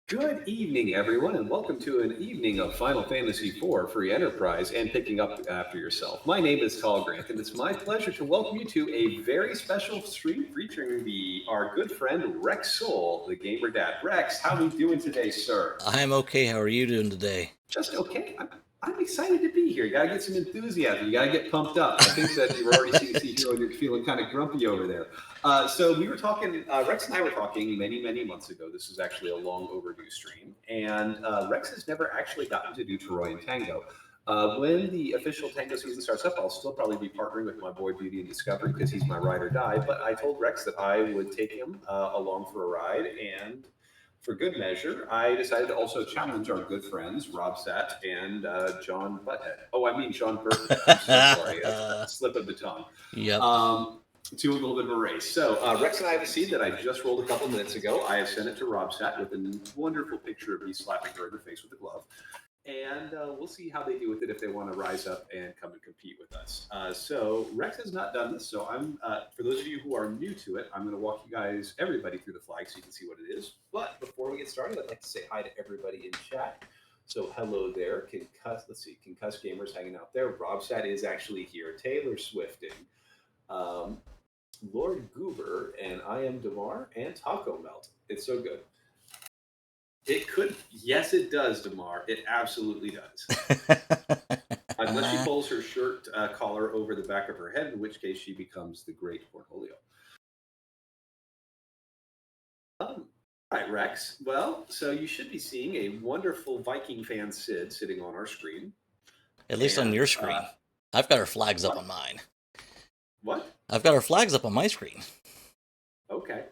Good evening, everyone, and welcome to an evening of Final Fantasy IV Free Enterprise and Picking Up After Yourself. My name is Tall Grant, and it's my pleasure to welcome you to a very special stream featuring our good friend Rex Soul, the gamer dad. Rex, how are we doing today, sir? I'm okay. How are you doing today? Just okay. I'm excited to be here. You gotta get some enthusiasm. You gotta get pumped up. I think that you were already seeing here when you're feeling kind of grumpy over there. So we were talking. Rex and I were talking many months ago. This is actually a long overdue stream, and Rex has never actually gotten to do Troy and Tango. When the official Tango season starts up, I'll still probably be partnering with my boy Beauty and Discovery because he's my ride or die. But I told Rex that I would take him along for a ride, and for good measure, I decided to also challenge our good friends Rob Satt and John Butthead. Oh, I mean John Burton. I'm so sorry, a slip of the tongue. Yep. To a little bit of a race. So Rex and I have a seed that I just rolled a couple minutes ago. I have sent it to Rob Satt with a wonderful picture of me slapping her in the face with a glove. And we'll see how they do with it if they want to rise up and come and compete with us. So Rex has not done this, so I'm for those of you who are new to it, I'm going to walk you guys, everybody, through the flag so you can see what it is. But before we get started, I'd like to say hi to everybody in chat. So hello there, Concuss. Let's see, Concuss Gamers hanging out there. Robsat is actually here. Taylor Swifting, um, Lord Goober, and I am Damar and Taco Melt. It's so good. It could, yes, it does, Damar. It absolutely does. Unless she pulls her shirt collar over the back of her head, in which case she becomes the Great Cornholio. All right, Rex. Well, so you should be seeing a wonderful Viking fan Sid sitting on our screen. At least on And your screen. I've got our flags up what? on mine. What? I've got our flags up on my screen. Okay.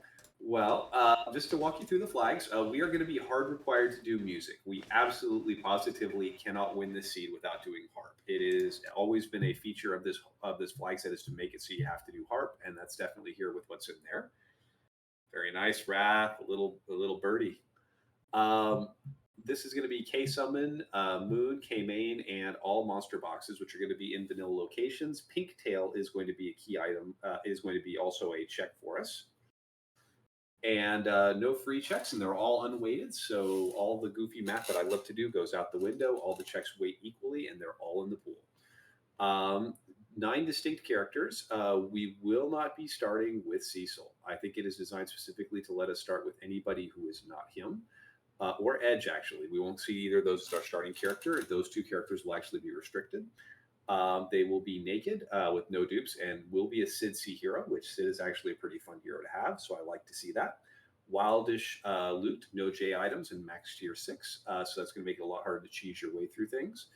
Well, just to walk you through the flags, we are going to be hard required to do music. We absolutely, positively cannot win this seed without doing harp. It is always been a feature of this flag set is to make it so you have to do harp, and that's definitely here with what's in there. Very nice, Wrath, a little birdie. Um, this is going to be K Summon, Moon, K Main, and all monster boxes, which are going to be in vanilla locations. Pink Tail is going to be a key item, is going to be also a check for us. And no free checks, and they're all unweighted. So all the goofy math that I love to do goes out the window. All the checks weight equally, and they're all in the pool. 9 distinct characters. We will not be starting with Cecil. I think it is designed specifically to let us start with anybody who is not him. Or Edge, actually. We won't see either of those as our starting character. Those 2 characters will actually be restricted. They will be naked with no dupes and will be a Sid C hero, which Sid is actually a pretty fun hero to have. So I like to see that. Wildish loot, no J items, and max tier 6. So that's going to make it a lot harder to cheese your way through things.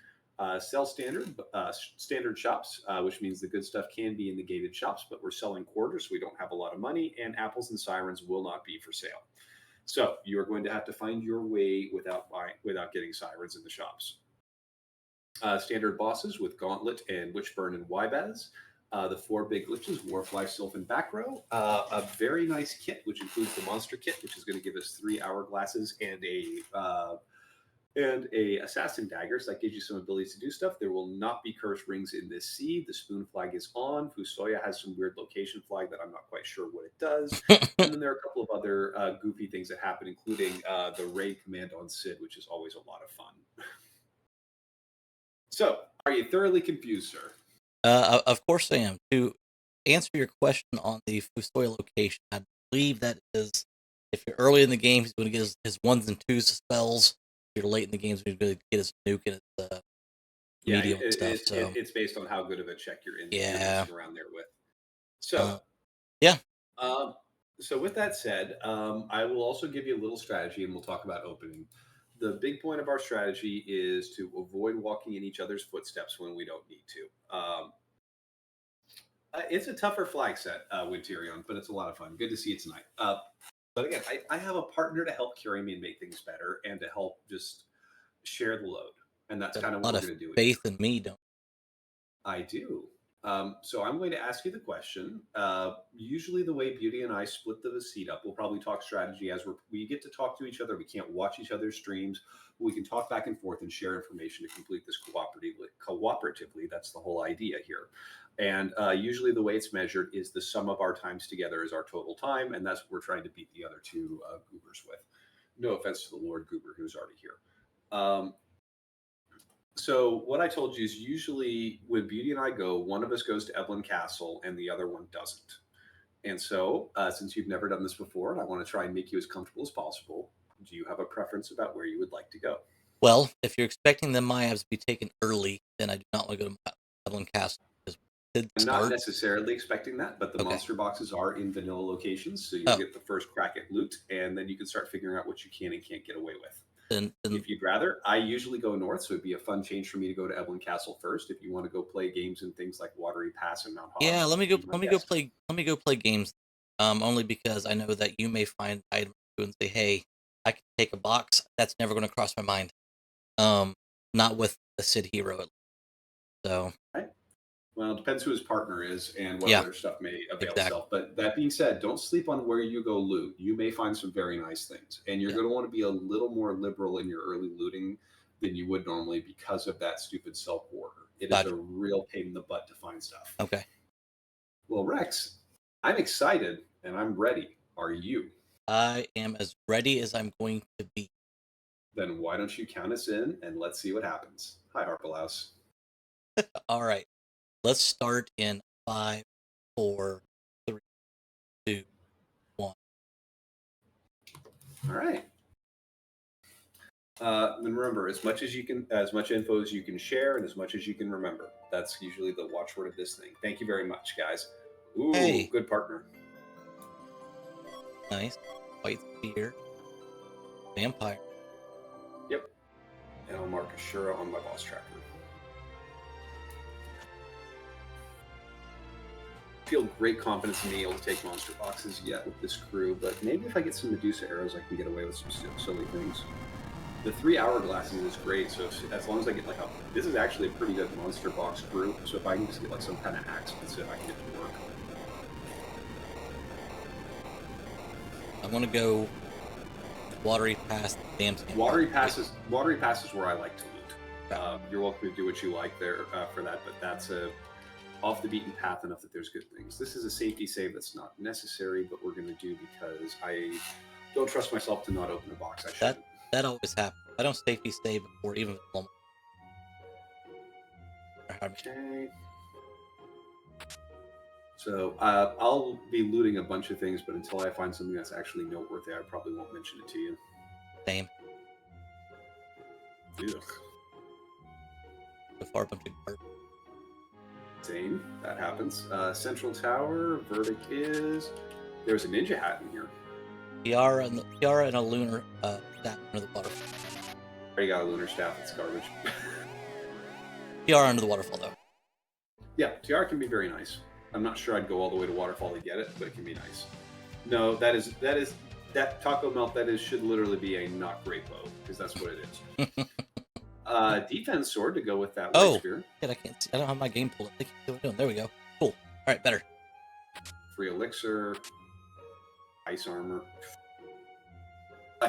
Sell standard shops, which means the good stuff can be in the gated shops, but we're selling quarters, so we don't have a lot of money, and apples and sirens will not be for sale. So you are going to have to find your way without getting sirens in the shops. Standard bosses with Gauntlet and Witchburn and Wybaz. The 4 big glitches, Warfly, Sylph, and Back Row. A very nice kit, which includes the monster kit, which is going to give us 3 hourglasses and a assassin dagger, so that gives you some abilities to do stuff. There will not be cursed rings in this seed. The spoon flag is on. Fusoya has some weird location flag that I'm not quite sure what it does. And then there are a couple of other goofy things that happen, including the raid command on Sid, which is always a lot of fun. So, are you thoroughly confused, sir? Of course I am. To answer your question on the Fusoy location, I believe that is, if you're early in the game, he's going to get his 1s and 2s spells. If you're late in the game, he's going to get his nuke and his Yeah, medium and stuff. So it's based on how good of a check you're in. yeah, You're messing around there with. So, yeah. Um, so with that said, I will also give you a little strategy, and we'll talk about opening. The big point of our strategy is to avoid walking in each other's footsteps when we don't need to. It's a tougher flag set, Winterion, but it's a lot of fun. Good to see you tonight. But again, I have a partner to help carry me and make things better, and to help just share the load, and that's kind of A what lot we're of going to do. faith in me, don't. I do. So I'm going to ask you the question. Usually, the way Beauty and I split the seat up, we'll probably talk strategy as we get to talk to each other. We can't watch each other's streams. We can talk back and forth and share information to complete this cooperatively. That's the whole idea here. And usually, the way it's measured is the sum of our times together is our total time, and that's what we're trying to beat the other 2 goobers with. No offense to the Lord Goober, who's already here. So what I told you is usually when Beauty and I go, one of us goes to Evelyn Castle and the other one doesn't. And so, since you've never done this before, and I want to try and make you as comfortable as possible, do you have a preference about where you would like to go? Well, if you're expecting the Mayabs to be taken early, then I do not want to go to Evelyn Castle because it I'm not start. necessarily expecting that, but the Okay. monster boxes are in vanilla locations, so you'll get the first crack at loot, and then you can start figuring out what you can and can't get away with. Then If you'd rather, I usually go north, so it'd be a fun change for me to go to Evelyn Castle first. If you want to go play games and things like Watery Pass and Mount Hogs, yeah, let me go. be my Let me go guest. play. Let me go play games. Only because I know that you may find items and say, "Hey, I can take a box." That's never going to cross my mind. Not with the Sid hero. So Right. Well, it depends who his partner is and what yeah, other stuff may avail exactly. itself. But that being said, don't sleep on where you go loot. You may find some very nice things, and you're Yeah, going to want to be a little more liberal in your early looting than you would normally because of that stupid self order. It is gotcha. a real pain in the butt to find stuff. Okay. Well, Rex, I'm excited and I'm ready. Are you? I am as ready as I'm going to be. Then why don't you count us in and let's see what happens. Hi, Harpalaus. All right. Let's start in 5, 4, 3, 2, 1. All right. And remember, as much info as you can share, and as much as you can remember. That's usually the watchword of this thing. Thank you very much, guys. Ooh, Hey. good partner. Nice. White Spear. Vampire. Yep. And I'll mark Ashura on my boss tracker. Feel great confidence in being able to take monster boxes yet with this crew, but maybe if I get some Medusa arrows, I can get away with some silly things. The 3 hourglasses is great, so as long as I get like this is actually a pretty good monster box crew, so if I can just get like some kind of axe with it, I can get it to work. I'm gonna go watery pass. Watery pass is where I like to loot. You're welcome to do what you like there for that, but that's a off the beaten path enough that there's good things. This is a safety save that's not necessary, but we're going to do because I don't trust myself to not open a box. I shouldn't. That always happens. I don't safety save before even Okay. So I'll be looting a bunch of things, but until I find something that's actually noteworthy, I probably won't mention it to you. Same. Ugh. So far, a bunch of garbage. Same. That happens. Central Tower. Verdict is there's a ninja hat in here. Tiara and a lunar staff under the waterfall. I already got a lunar staff. It's garbage. Tiara under the waterfall, though. Yeah, tiara can be very nice. I'm not sure I'd go all the way to waterfall to get it, but it can be nice. No, that taco melt. Should literally be a not great bow because that's what it is. Defense sword to go with that white spear. Shit, I can't see. I don't have my game pulled up. What are we doing? There we go. Cool. All right, better. Free elixir, ice armor.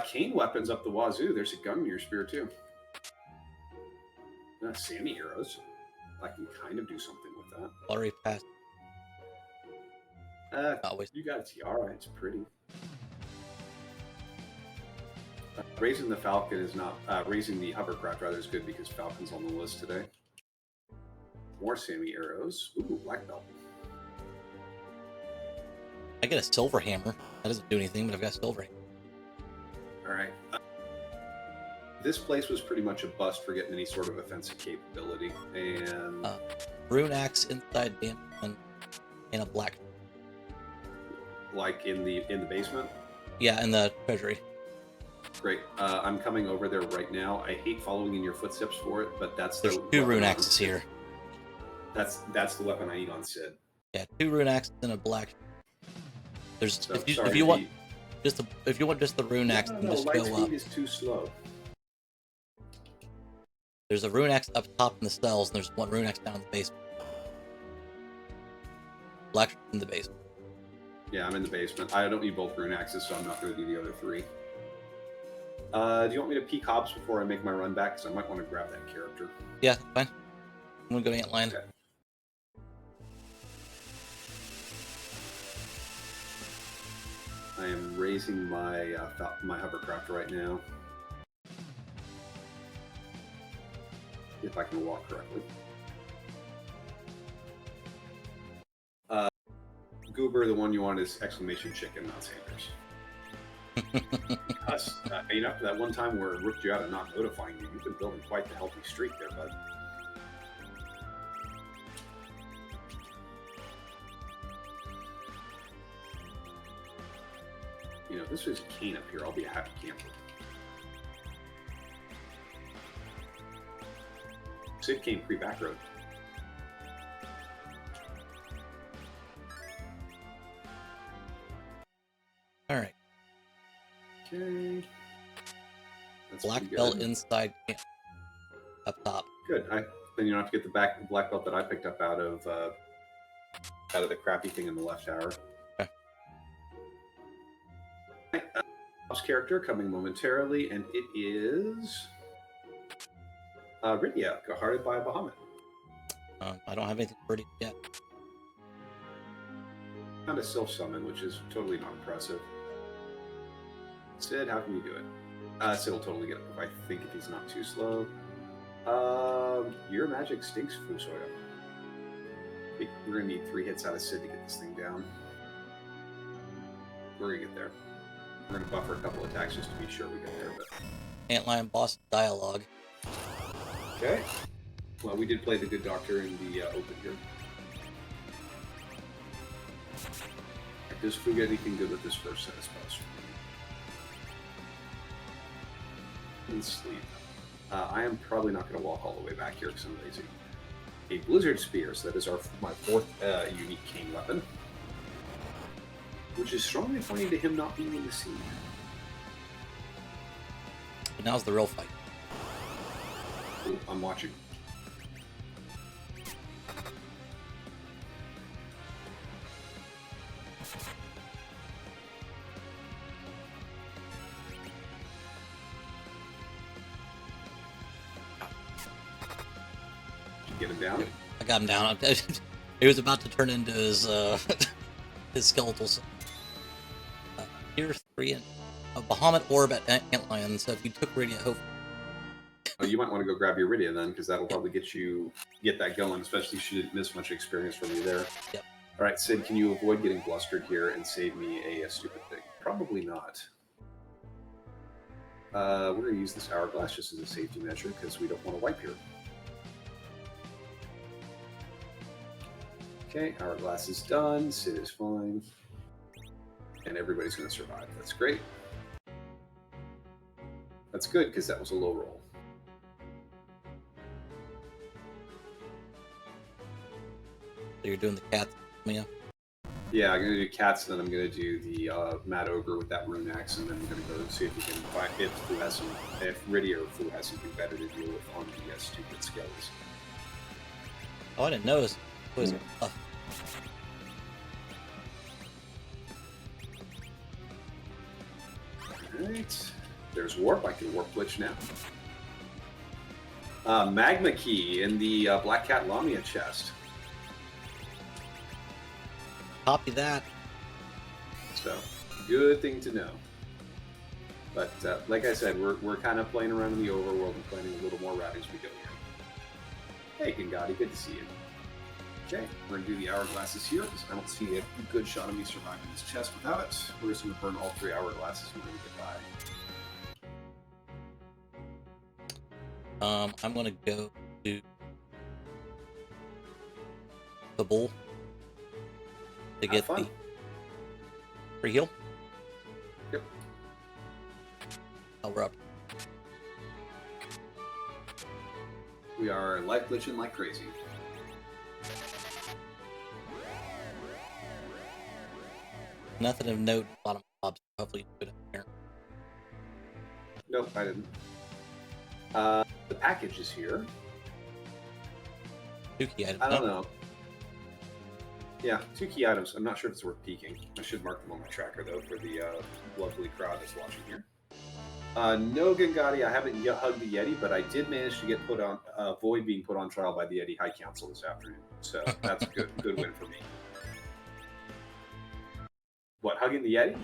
Cane weapons up the wazoo. There's a gun in your spear too. Sammy arrows. I can kind of do something with that. Watery pass. You got a tiara. It's pretty. Raising the falcon is not raising the hovercraft rather is good because falcon's on the list today. More Sammy arrows. Ooh, black belt. I get a silver hammer. That doesn't do anything, but I've got a silver hammer. All right. This place was pretty much a bust for getting any sort of offensive capability, and rune axe inside damage and a black. Like in the basement. Yeah, in the treasury. Great. I'm coming over there right now. I hate following in your footsteps for it, but there's 2 rune axes here. That's the weapon I need on Sid. Yeah, 2 rune axes and a black. There's so, if you want just the rune axe, then just go up. Speed is too slow. There's a rune axe up top in the cells, and there's 1 rune axe down in the basement. Black in the basement. Yeah, I'm in the basement. I don't need both rune axes, so I'm not going to do the other 3. Do you want me to peek Hobbs before I make my run back? Because I might want to grab that character. Yeah, fine. I'm going to go to Antline. Okay. I am raising my my hovercraft right now. If I can walk correctly. Goober, the one you want is exclamation chicken, not Sanders. After that one time where it rooked you out and not notifying you, you've been building quite the healthy streak there, bud. If this was Kane up here, I'll be a happy camper. Sid came pre-back road. All right. Okay. That's black belt inside camp. Up top. Good. Then you don't have to get the black belt that I picked up out of the crappy thing in the left tower. Okay. House character coming momentarily, and it is Rydia, guarded by a Bahamut. I don't have anything pretty yet. Kind of self-summon, which is totally not impressive. Sid, how can you do it? Sid will totally get it, I think, if he's not too slow. Your magic stinks, Fusoya. We're going to need 3 hits out of Sid to get this thing down. We're going to get there. We're going to buffer a couple attacks just to be sure we get there. But... Antlion boss dialogue. Okay. Well, we did play the good doctor in the open here. Does Fu get anything good with this first set of spells? And sleep. I am probably not going to walk all the way back here because I'm lazy. A Blizzard Spear, so that is my 4th unique cane weapon. Which is strongly pointing to him not being in the scene. But now's the real fight. Ooh, I'm watching. Get him down? I got him down. He was about to turn into his his skeletal. Tier 3 and a Bahamut Orb at Antlion, so if you took Radiant Hope. Oh, you might want to go grab your Iridia then, because that'll probably get that going, especially if you didn't miss much experience from you there. Yep. All right, Sid, can you avoid getting blustered here and save me a stupid thing? Probably not. We're going to use this Hourglass just as a safety measure, because we don't want to wipe here. Okay, Hourglass is done, Sid is fine. And everybody's going to survive. That's great. That's good, because that was a low roll. So you're doing the cats, Mia? Yeah, I'm going to do cats, and then I'm going to do the Mad Ogre with that rune axe, and then I'm going to go see if we can find if Riddy or Fu has something better to deal with on the stupid skellies. Oh, I didn't notice. It was Alright. There's Warp. I can Warp Glitch now. Magma Key in the Black Cat Lamia chest. Copy that. So, good thing to know. But, like I said, we're kind of playing around in the overworld and planning a little more route as we go here. Hey, Gengadi, good to see you. Okay, we're going to do the hourglasses here, because I don't see a good shot of me surviving this chest without it. We're just going to burn all 3 hourglasses and we're going to get by. I'm going to go to the bull to get the free heal. Yep. Oh, we're up. We are life glitching like crazy. Nothing of note. Bottom mobs. Hopefully, you put it here. Nope, I didn't. The package is here. 2 key items. I don't know. Yeah, 2 key items. I'm not sure if it's worth peeking. I should mark them on my tracker, though, for the lovely crowd that's watching here. No, Gengadi, I haven't yet hugged the Yeti, but I did manage to get put on Void being put on trial by the Yeti High Council this afternoon. So that's a good win for me. What, hugging the Yeti?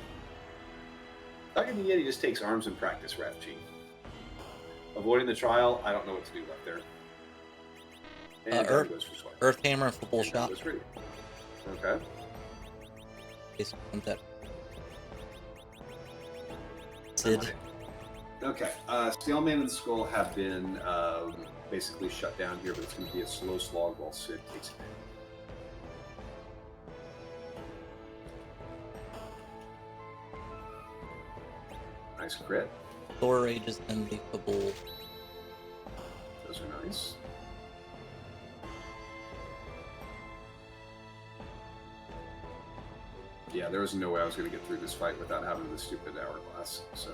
Hugging the Yeti just takes arms and practice, Rathgene. Avoiding the trial, I don't know what to do left there. And Earth Hammer and Football Shot. Okay. That. Sid. Okay. Scaleman and Skull have been basically shut down here, but it's going to be a slow slog while Sid takes it. Nice crit. Thor Rages and the Football. Those are nice. Yeah, there was no way I was going to get through this fight without having the stupid hourglass. So,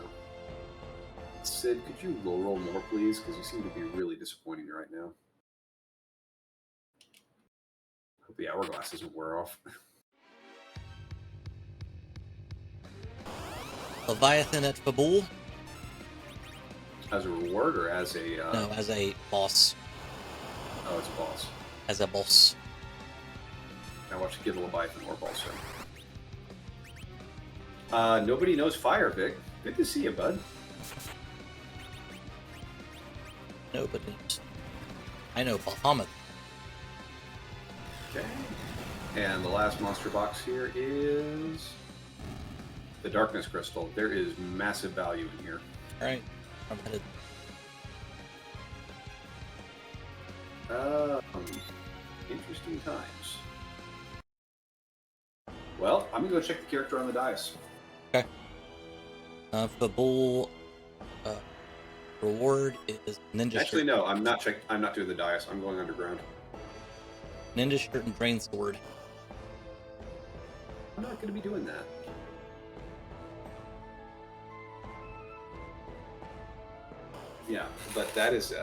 Sid, could you low roll more, please? Because you seem to be really disappointing me right now. Hope the hourglass doesn't wear off. Leviathan at Fabul. As a reward or as a... No, as a boss. Oh, it's a boss. As a boss. Now watch you get a Leviathan orb also. Nobody knows fire, Vic. Good to see you, bud. No, but I know Bahamut. Okay. And the last monster box here is the Darkness Crystal. There is massive value in here. All right, I'm headed. Interesting times. Well, I'm gonna go check the character on the dice. Okay. For the bull, reward is ninja Actually, shirt. no, I'm not doing the dice. I'm going underground. Ninja shirt and drain sword. I'm not gonna be doing that. Yeah, but that is.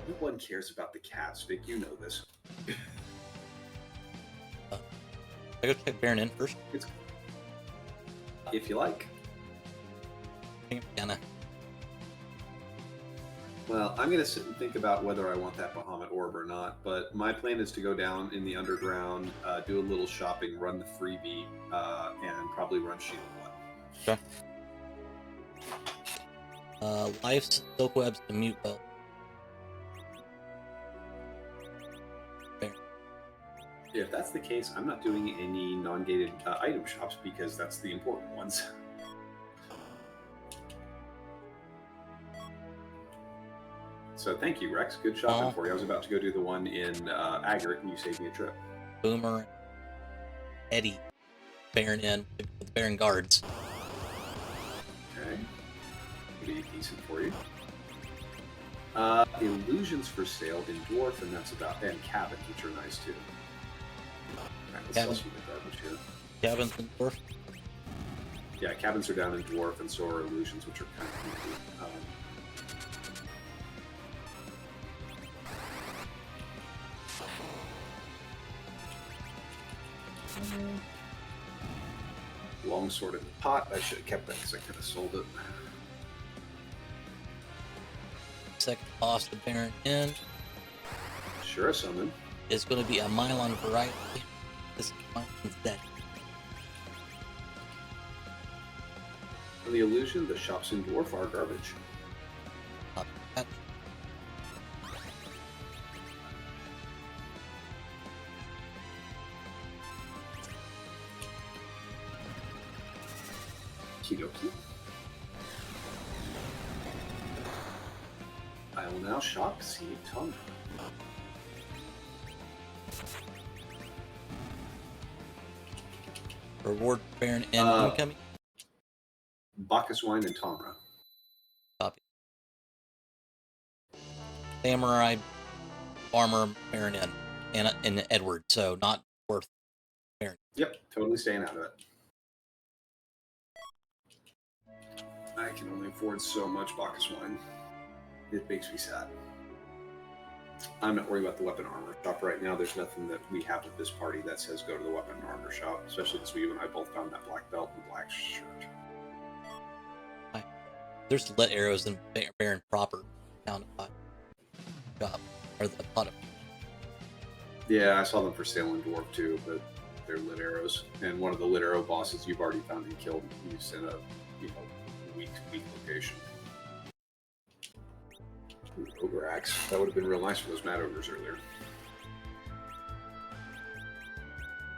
No one cares about the cats, Vic. You know this. I go check Baron in first. It's, if you like. Anna. Well, I'm going to sit and think about whether I want that Bahamut orb or not, but my plan is to go down in the underground, do a little shopping, run the freebie, and probably run Shield Blood. Okay. Life's silk webs and mute belt. Baron. If that's the case, I'm not doing any non-gated item shops because that's the important ones. So thank you, Rex. Good shopping for you. I was about to go do the one in Agate, and you saved me a trip. Boomer, Eddie, Baron in with the Baron guards. Okay. Be decent for you. Illusions for sale in Dwarf, and that's about, and cabins, which are nice too. Alright, let's sell some of the garbage here. Cabins and dwarf. Yeah, cabins are down in Dwarf, and so are illusions, which are kind of handy. Longsword in the pot. I should have kept that because I could have sold it. Second boss, the Baron in, Sure, a summon. is going to be a Mylon variety. This Mylon's dead. And the illusion, the shops in Dwarf are garbage. Not bad. Kidoki. I will now shop see Tango. Reward Baron in incoming. Bacchus wine and Tomra. Copy. Samurai, Farmer, Baron in, and Edward, so not worth Baron. Yep, totally staying out of it. I can only afford so much Bacchus wine. It makes me sad. I'm not worried about the weapon armor shop right now. There's nothing that we have at this party that says go to the weapon armor shop, especially since you and I both found that black belt and black shirt. There's lit arrows in Baron proper down at shop, or the pot of. Yeah, I saw them for sale in Dwarf too, but they're lit arrows. And one of the lit arrow bosses you've already found and killed, he's in a weak location. Ooh, ogre axe. That would have been real nice for those mad ogres earlier.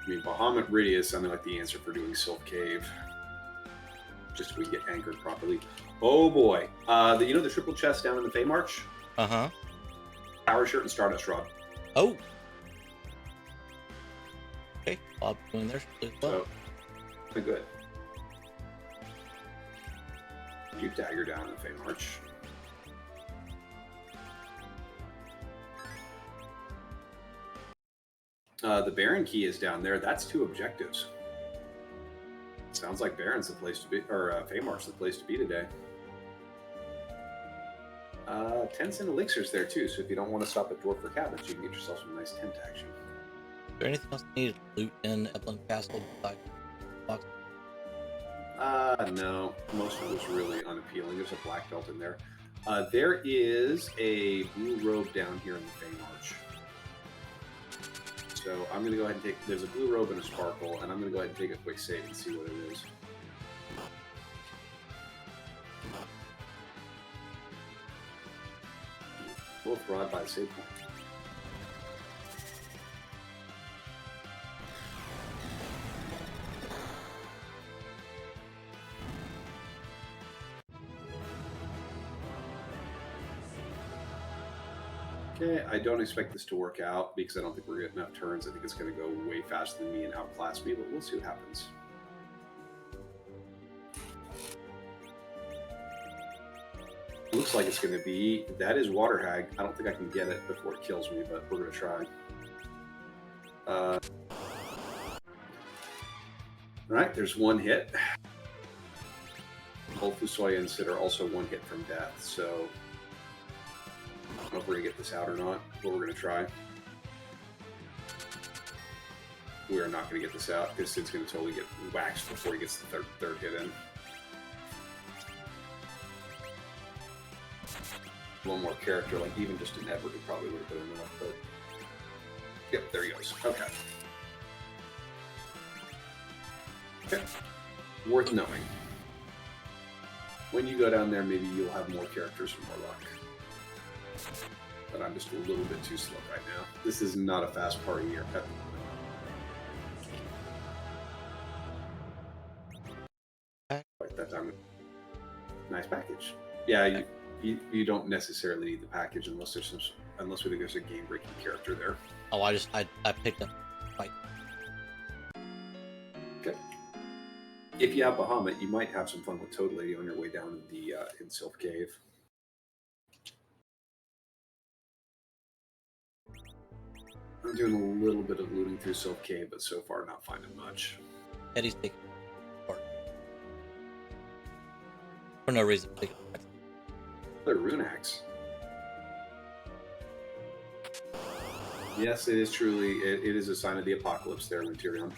I mean, Bahamut really is something like the answer for doing Sylph Cave. Just so we get anchored properly. Oh boy. The triple chest down in the Fey March? Uh-huh. Power shirt and Stardust Rod. Oh. Okay, Bob doing there as well. So, good. You dagger down in the Fey March. The Baron key is down there. That's 2 objectives. Sounds like Baron's the place to be, or Feymarch's the place to be today. 10 cent elixirs there too, so if you don't want to stop at Dwarf for cabins, you can get yourself some nice tent action. Is there anything else needed to loot in Evelyn Castle besides box? No. Most of it was really unappealing. There's a black belt in there. There is a blue robe down here in the Feymarch. So I'm going to go ahead and take... There's a blue robe and a sparkle, and I'm going to go ahead and take a quick save and see what it is. Both Rod by the save point. Okay, I don't expect this to work out because I don't think we're getting enough turns. I think it's going to go way faster than me and outclass me, but we'll see what happens. Looks like it's going to be, that is Water Hag. I don't think I can get it before it kills me, but we're going to try. Alright, there's one hit. Both Fusoya and Sid are also one hit from death, so I don't know if we're going to get this out or not, but we're going to try. We are not going to get this out because Sid's going to totally get waxed before he gets the third hit in. One more character, like even just an Edward, it probably would have been enough, but yep, there he goes. Okay. Okay. Worth knowing. When you go down there, maybe you'll have more characters and more luck. But I'm just a little bit too slow right now. This is not a fast party here. Right, that time. Nice package. Yeah, you don't necessarily need the package unless we think there's a game-breaking character there. Oh, I picked up fight. Okay. If you have Bahamut, you might have some fun with Toad Lady on your way down the in Sylph Cave. I'm doing a little bit of looting through Sylph Cave, but so far not finding much. Eddie's taking part. For no reason. Another Rune Axe. Yes, it is truly, it is a sign of the apocalypse there, Luterion.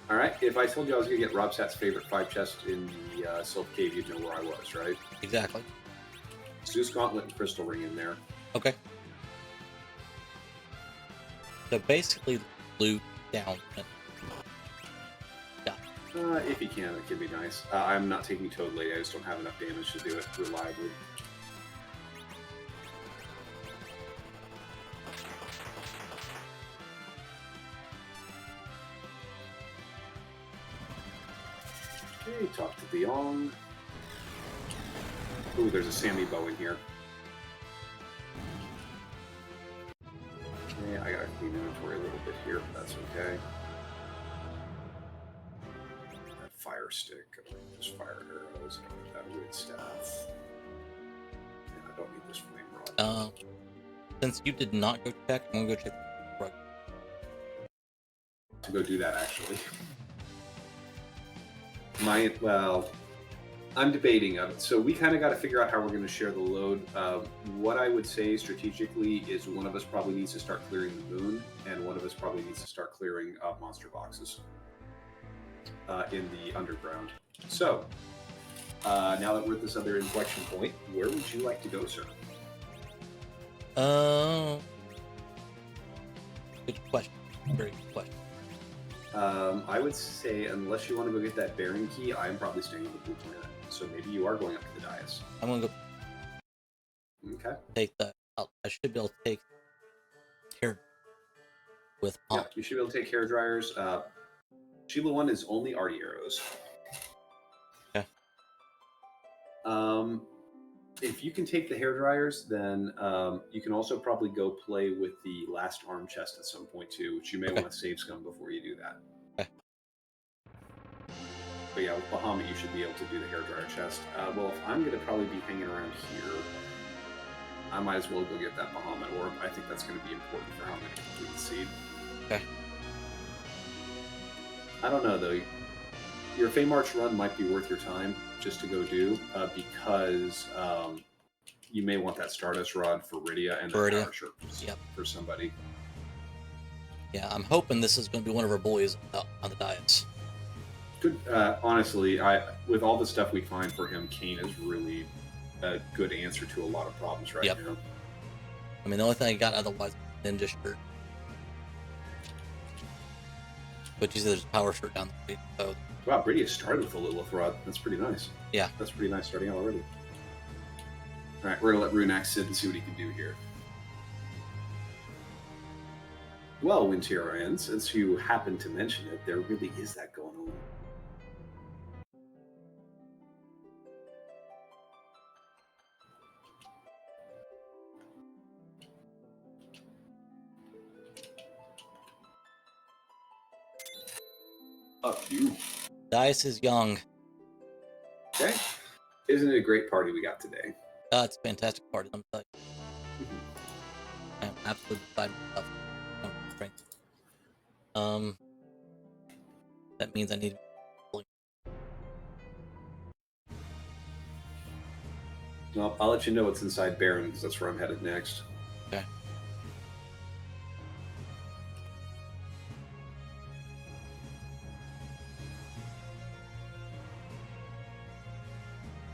Alright, if I told you I was going to get Robsat's favorite 5 chest in the Sylph Cave, you'd know where I was, right? Exactly. Zeus Gauntlet and Crystal Ring in there. Okay. So basically, loot down. Yeah. If you can, it could be nice. I'm not taking Toad Lady, I just don't have enough damage to do it reliably. Okay, talk to Diong. Ooh, there's a Sammy bow in here. Okay, I gotta clean inventory a little bit here, but that's okay. That fire stick, just fire arrows, I don't need that wood staff. And I don't need this flame rod. Since you did not go check, I'm gonna go check the rug. To go do that, actually. I'm debating of it. So we kind of got to figure out how we're going to share the load. What I would say strategically is one of us probably needs to start clearing the moon, and one of us probably needs to start clearing monster boxes in the underground. So now that we're at this other inflection point, where would you like to go, sir? Good question. Very good question. I would say, unless you want to go get that Baron key, I'm probably staying on the Blue Planet. So maybe you are going up to the dais. I'm gonna go. Okay. Take that. I should be able to take care with Palm. Yeah, you should be able to take hair dryers. Sheila 1 is only arty arrows. Okay. If you can take the hair dryers, then you can also probably go play with the last arm chest at some point too, which you may want to save scum before you do that. Okay. But yeah, with Bahamut, you should be able to do the hair dryer chest. Well, if I'm going to probably be hanging around here, I might as well go get that Bahamut orb. I think that's going to be important for how I'm going to complete the seed. Okay. I don't know though. Your Feymarch run might be worth your time just to go do because you may want that Stardust Rod for Rydia and the Power Shirt for somebody. Yeah, I'm hoping this is going to be one of our boys on the dais. Good. Honestly, with all the stuff we find for him, Kane is really a good answer to a lot of problems right now. I mean, the only thing I got otherwise Ninja Shirt. But you said there's a Power Shirt down the street. So. Wow, Rydia started with a Lilith Rod. That's pretty nice. Yeah. That's pretty nice starting out already. Alright, we're going to let Rune Axe sit and see what he can do here. Well, Winterian, since you happen to mention it, there really is that going on. Up you. Dice is young. Okay. Isn't it a great party we got today? It's a fantastic party. I'm like, I am absolutely beside myself. That means I need. Well, I'll let you know what's inside Baron because that's where I'm headed next. Okay.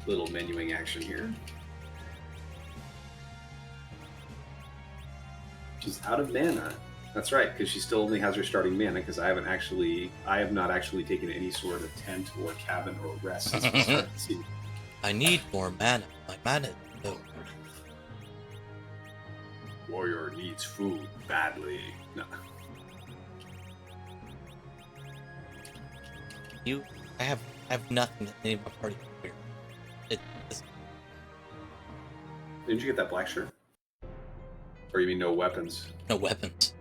Little menuing action here. She's out of mana. That's right, because she still only has her starting mana. Because I have not actually taken any sort of tent or cabin or rest since we started the season. I need more mana. My mana is low. Warrior needs food badly. No. I have nothing that any of my party can wear. Didn't you get that black shirt? Or you mean no weapons? No weapons.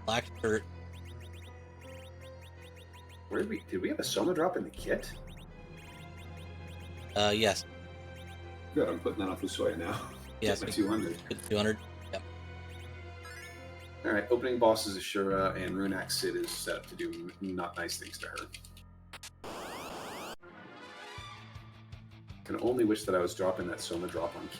Black shirt. Where did we have a Soma drop in the kit? Yes. Good, I'm putting that on Fusoya now. Yes. Get my 200. 200. Yep. All right, opening boss is Ashura, and Runak Sid is set up to do not nice things to her. Can only wish that I was dropping that Soma drop on Kane.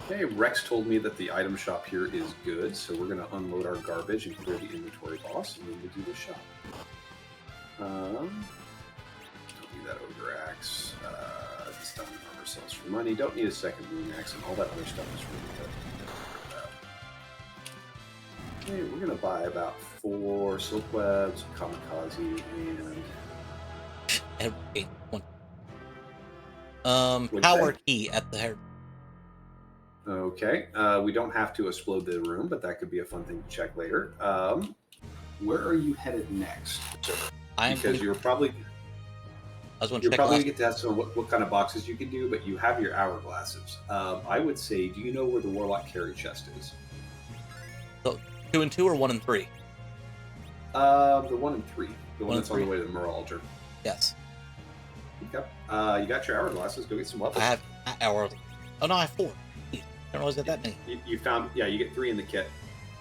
Okay, Rex told me that the item shop here is good, so we're going to unload our garbage and clear the inventory boss, and then we'll do the shop. Don't need that Ogre Axe. This diamond armor sells for money. Don't need a second Moon Axe, and all that other stuff is really good. Okay, we're going to buy about 4 Silk Webs, Kamikaze, and... Power key at the hair. Okay, we don't have to explode the room, but that could be a fun thing to check later. Where are you headed next, sir? Because you're probably going to get to have some what kind of boxes you can do, but you have your hourglasses. I would say, do you know where the Warlock carry chest is? So 2 and 2 or 1 and 3? The 1 and 3, the one that's on the way to the Merle altar. Yes. Okay. You got your hourglasses. Go get some weapons. I have hour. Oh no, I have 4. I don't know, is it that many? You found, yeah, you get 3 in the kit.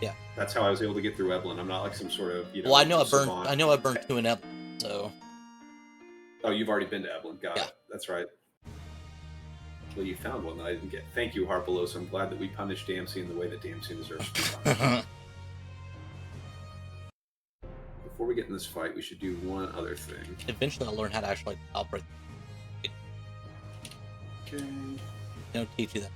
Yeah. That's how I was able to get through Evelyn. I'm not like some sort of, Well, I know I burned 2 in Evelyn, so. Oh, you've already been to Evelyn. Got Yeah. it. That's right. Well, you found one that I didn't get. Thank you, Harpelos. I'm glad that we punished Damsey in the way that Damsey deserves to be punished. Before we get in this fight, we should do one other thing. Eventually, I'll learn how to actually operate. Okay. They don't teach you that.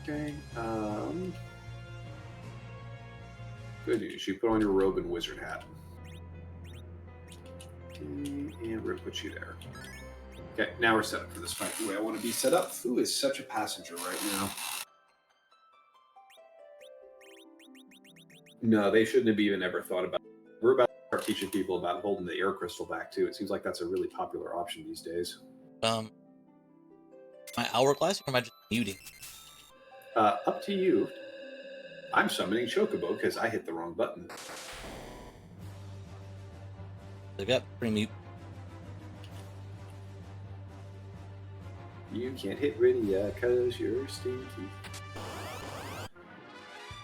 Okay. Good news. You put on your robe and wizard hat. Okay, and we're going to put you there. Okay, now we're set up for this fight the way I want to be set up. Fu is such a passenger right now. No, they shouldn't have even ever thought about it. We're about to start teaching people about holding the air crystal back, too. It seems like that's a really popular option these days. My hourglass, or am I just muting? Up to you. I'm summoning Chocobo because I hit the wrong button. They got pre-mute. You can't hit Rydia because you're stinky.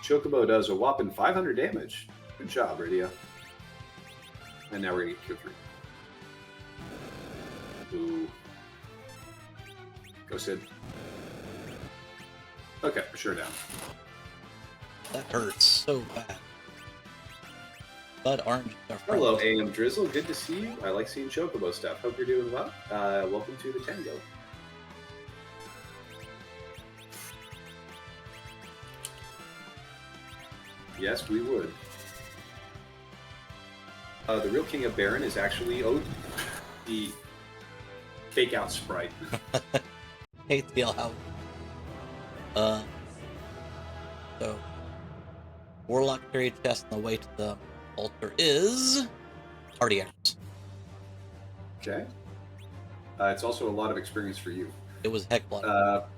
Chocobo does a whopping 500 damage. Good job, Rydia. And now we're going to get Q3. Ooh. Go, Sid. Okay, sure down. That hurts so bad. Bud Orange. Hello, AM Drizzle. Good to see you. I like seeing Chocobo stuff. Hope you're doing well. Welcome to the Tango. Yes, we would. The real king of Baron is actually Odin. Fake out Sprite. Hate the how. So Warlock carry chest on the way to the altar is party arrows. Okay. It's also a lot of experience for you. It was heck block.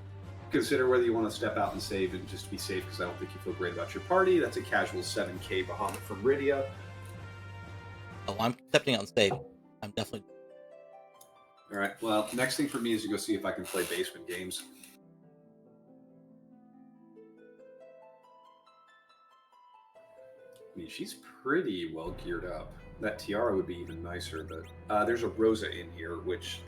Consider whether you want to step out and save and just be safe, because I don't think you feel great about your party. That's a casual 7K Bahamut from Rydia. Oh, I'm stepping out and saving. I'm definitely. All right. Well, next thing for me is to go see if I can play basement games. I mean, she's pretty well geared up. That tiara would be even nicer, but there's a Rosa in here, which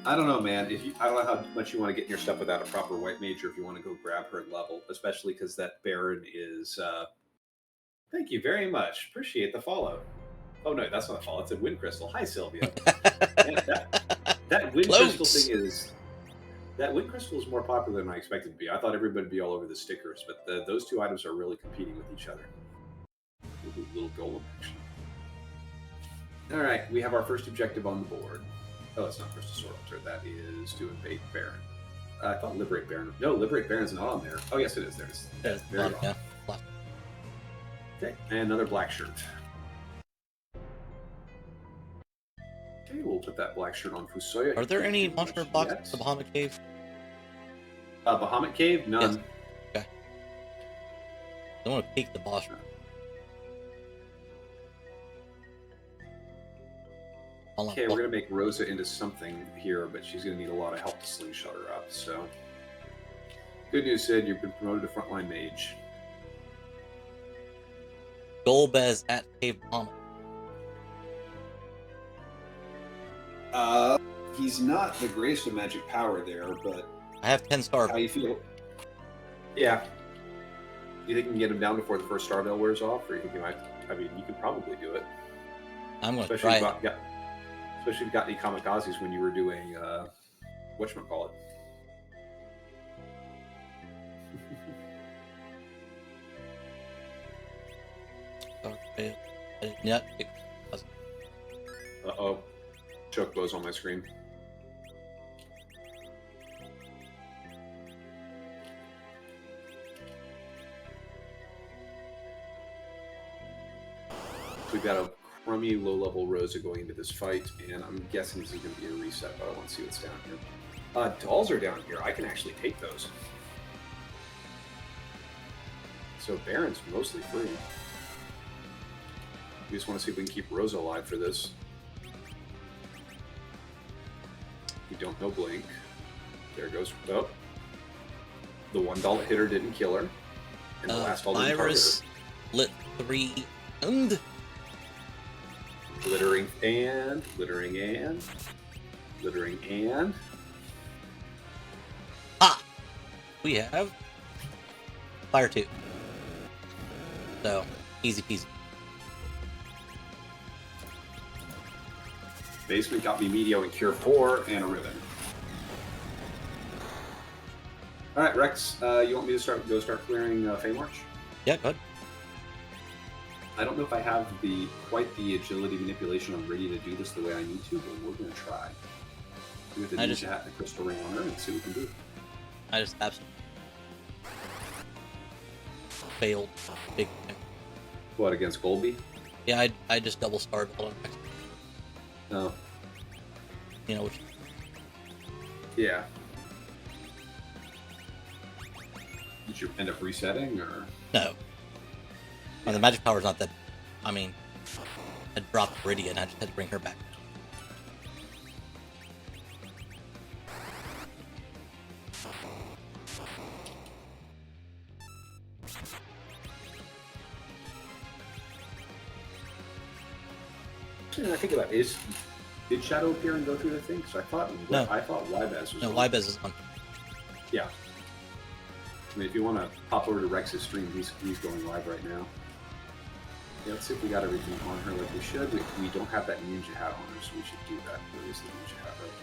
I don't know, man. I don't know how much you want to get in your stuff without a proper white mage, or if you want to go grab her level, especially because that Baron is. Thank you very much. Appreciate the follow. Oh no, that's not a follow. It's a wind crystal. Hi, Sylvia. Man, that wind crystal thing is. That wind crystal is more popular than I expected to be. I thought everybody would be all over the stickers, but those two items are really competing with each other. Little golem action. All right, we have our first objective on the board. Oh, it's not first sword altar. That is to invade Baron. I thought Liberate Baron. No, Liberate Baron's not on there. Oh, yes, it is. There it is. There's very yeah. Okay, and another black shirt. Okay, we'll put that black shirt on Fusoya. Are there any monster boxes in the Bahamut Cave? Bahamut Cave? None. Yes. Okay. I want to peek the boss room. Okay, we're going to make Rosa into something here, but she's going to need a lot of help to slingshot her up, so... Good news, Sid. You've been promoted to frontline mage. Golbez at Cave Bahamut. He's not the greatest of magic power there, but... I have 10 star. How you feel? Yeah. Do you think you can get him down before the first star bell wears off, or you think you might... I mean, you could probably do it. I'm going to try it. Especially if you've got any kamikazes when you were doing, whatchamacallit. Yeah. Uh-oh. Chocobo's on my screen. We've got a crummy low-level Rosa going into this fight, and I'm guessing this is going to be a reset, but I want to see what's down here. Dolls are down here. I can actually take those. So Baron's mostly free. We just want to see if we can keep Rosa alive for this. We don't know Blink. There goes. Oh. The $1 hitter didn't kill her. And the last all didn't target her. Lit 3 and... Glittering and... Glittering and... Glittering and... Ah! We have... Fire 2. So, easy peasy. Basement got me Medio and Cure 4 and a Ribbon. Alright, Rex, you want me to go start clearing Feymarch? Yeah, go ahead. I don't know if I have quite the agility manipulation I'm ready to do this the way I need to, but we're going to try. With the Ninja Hat and the Crystal Ring on her and see what we can do. I just absolutely failed big time. What, against Golby? Yeah, I just double starred on next. No. You know which? Yeah. Did you end up resetting, or? No. I mean, the magic power's not that... I mean, I dropped Viridian, I just had to bring her back. I think about it. Did Shadow appear and go through the thing? So I thought Wybez was. No, on. Wybez is on. Yeah. I mean, if you want to pop over to Rex's stream, he's going live right now. Yeah, let's see if we got everything on her like we should. We don't have that ninja hat on her, so we should do that. Where is the ninja hat right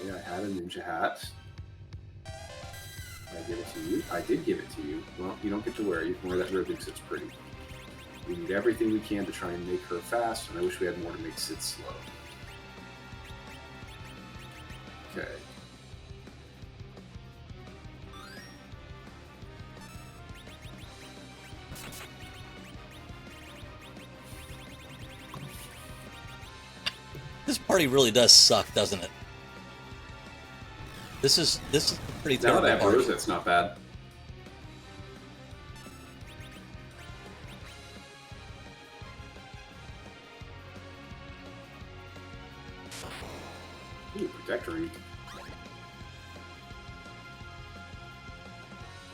here? Okay, I had a ninja hat. Did I give it to you? I did give it to you. Well, you don't get to wear it. You can wear that ribbon because it's pretty. We need everything we can to try and make her fast, and I wish we had more to make Sid slow. Okay. This party really does suck, doesn't it? This is a pretty Now that I terrible have party. Rose, that's not bad. Ooh, Protectory.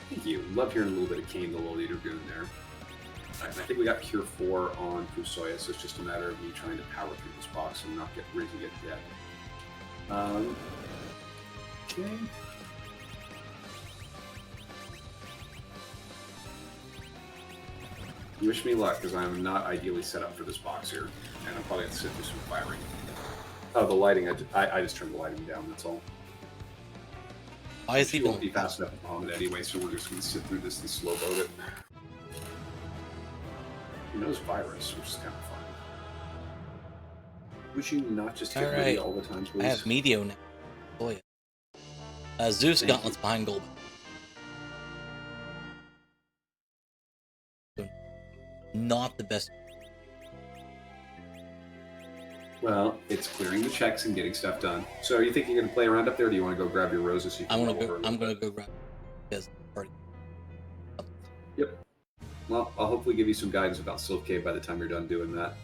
Thank you. Love hearing a little bit of Kane, the little leader goon there. Alright, I think we got Cure 4 on Fusoya, so it's just a matter of me trying to power through this box and not get raising it yet. Okay. Wish me luck, because I'm not ideally set up for this box here, and I'm probably going to sit through some firing. Oh, the lighting, I just turned the lighting down, that's all. Why is She he won't be fast enough on it anyway, so we're just going to sit through this and slow boat it. He knows virus, which is kind of fun. Would you not just hit ready all the time, please? I have Medio now. Oh yeah. Zeus Gauntlets behind gold. Not the best. Well, it's clearing the checks and getting stuff done. So, are you thinking you're going to play around up there, or do you want to go grab your roses? So you can I'm gonna go grab because party. Yep. Well, I'll hopefully give you some guidance about Sylph Cave by the time you're done doing that.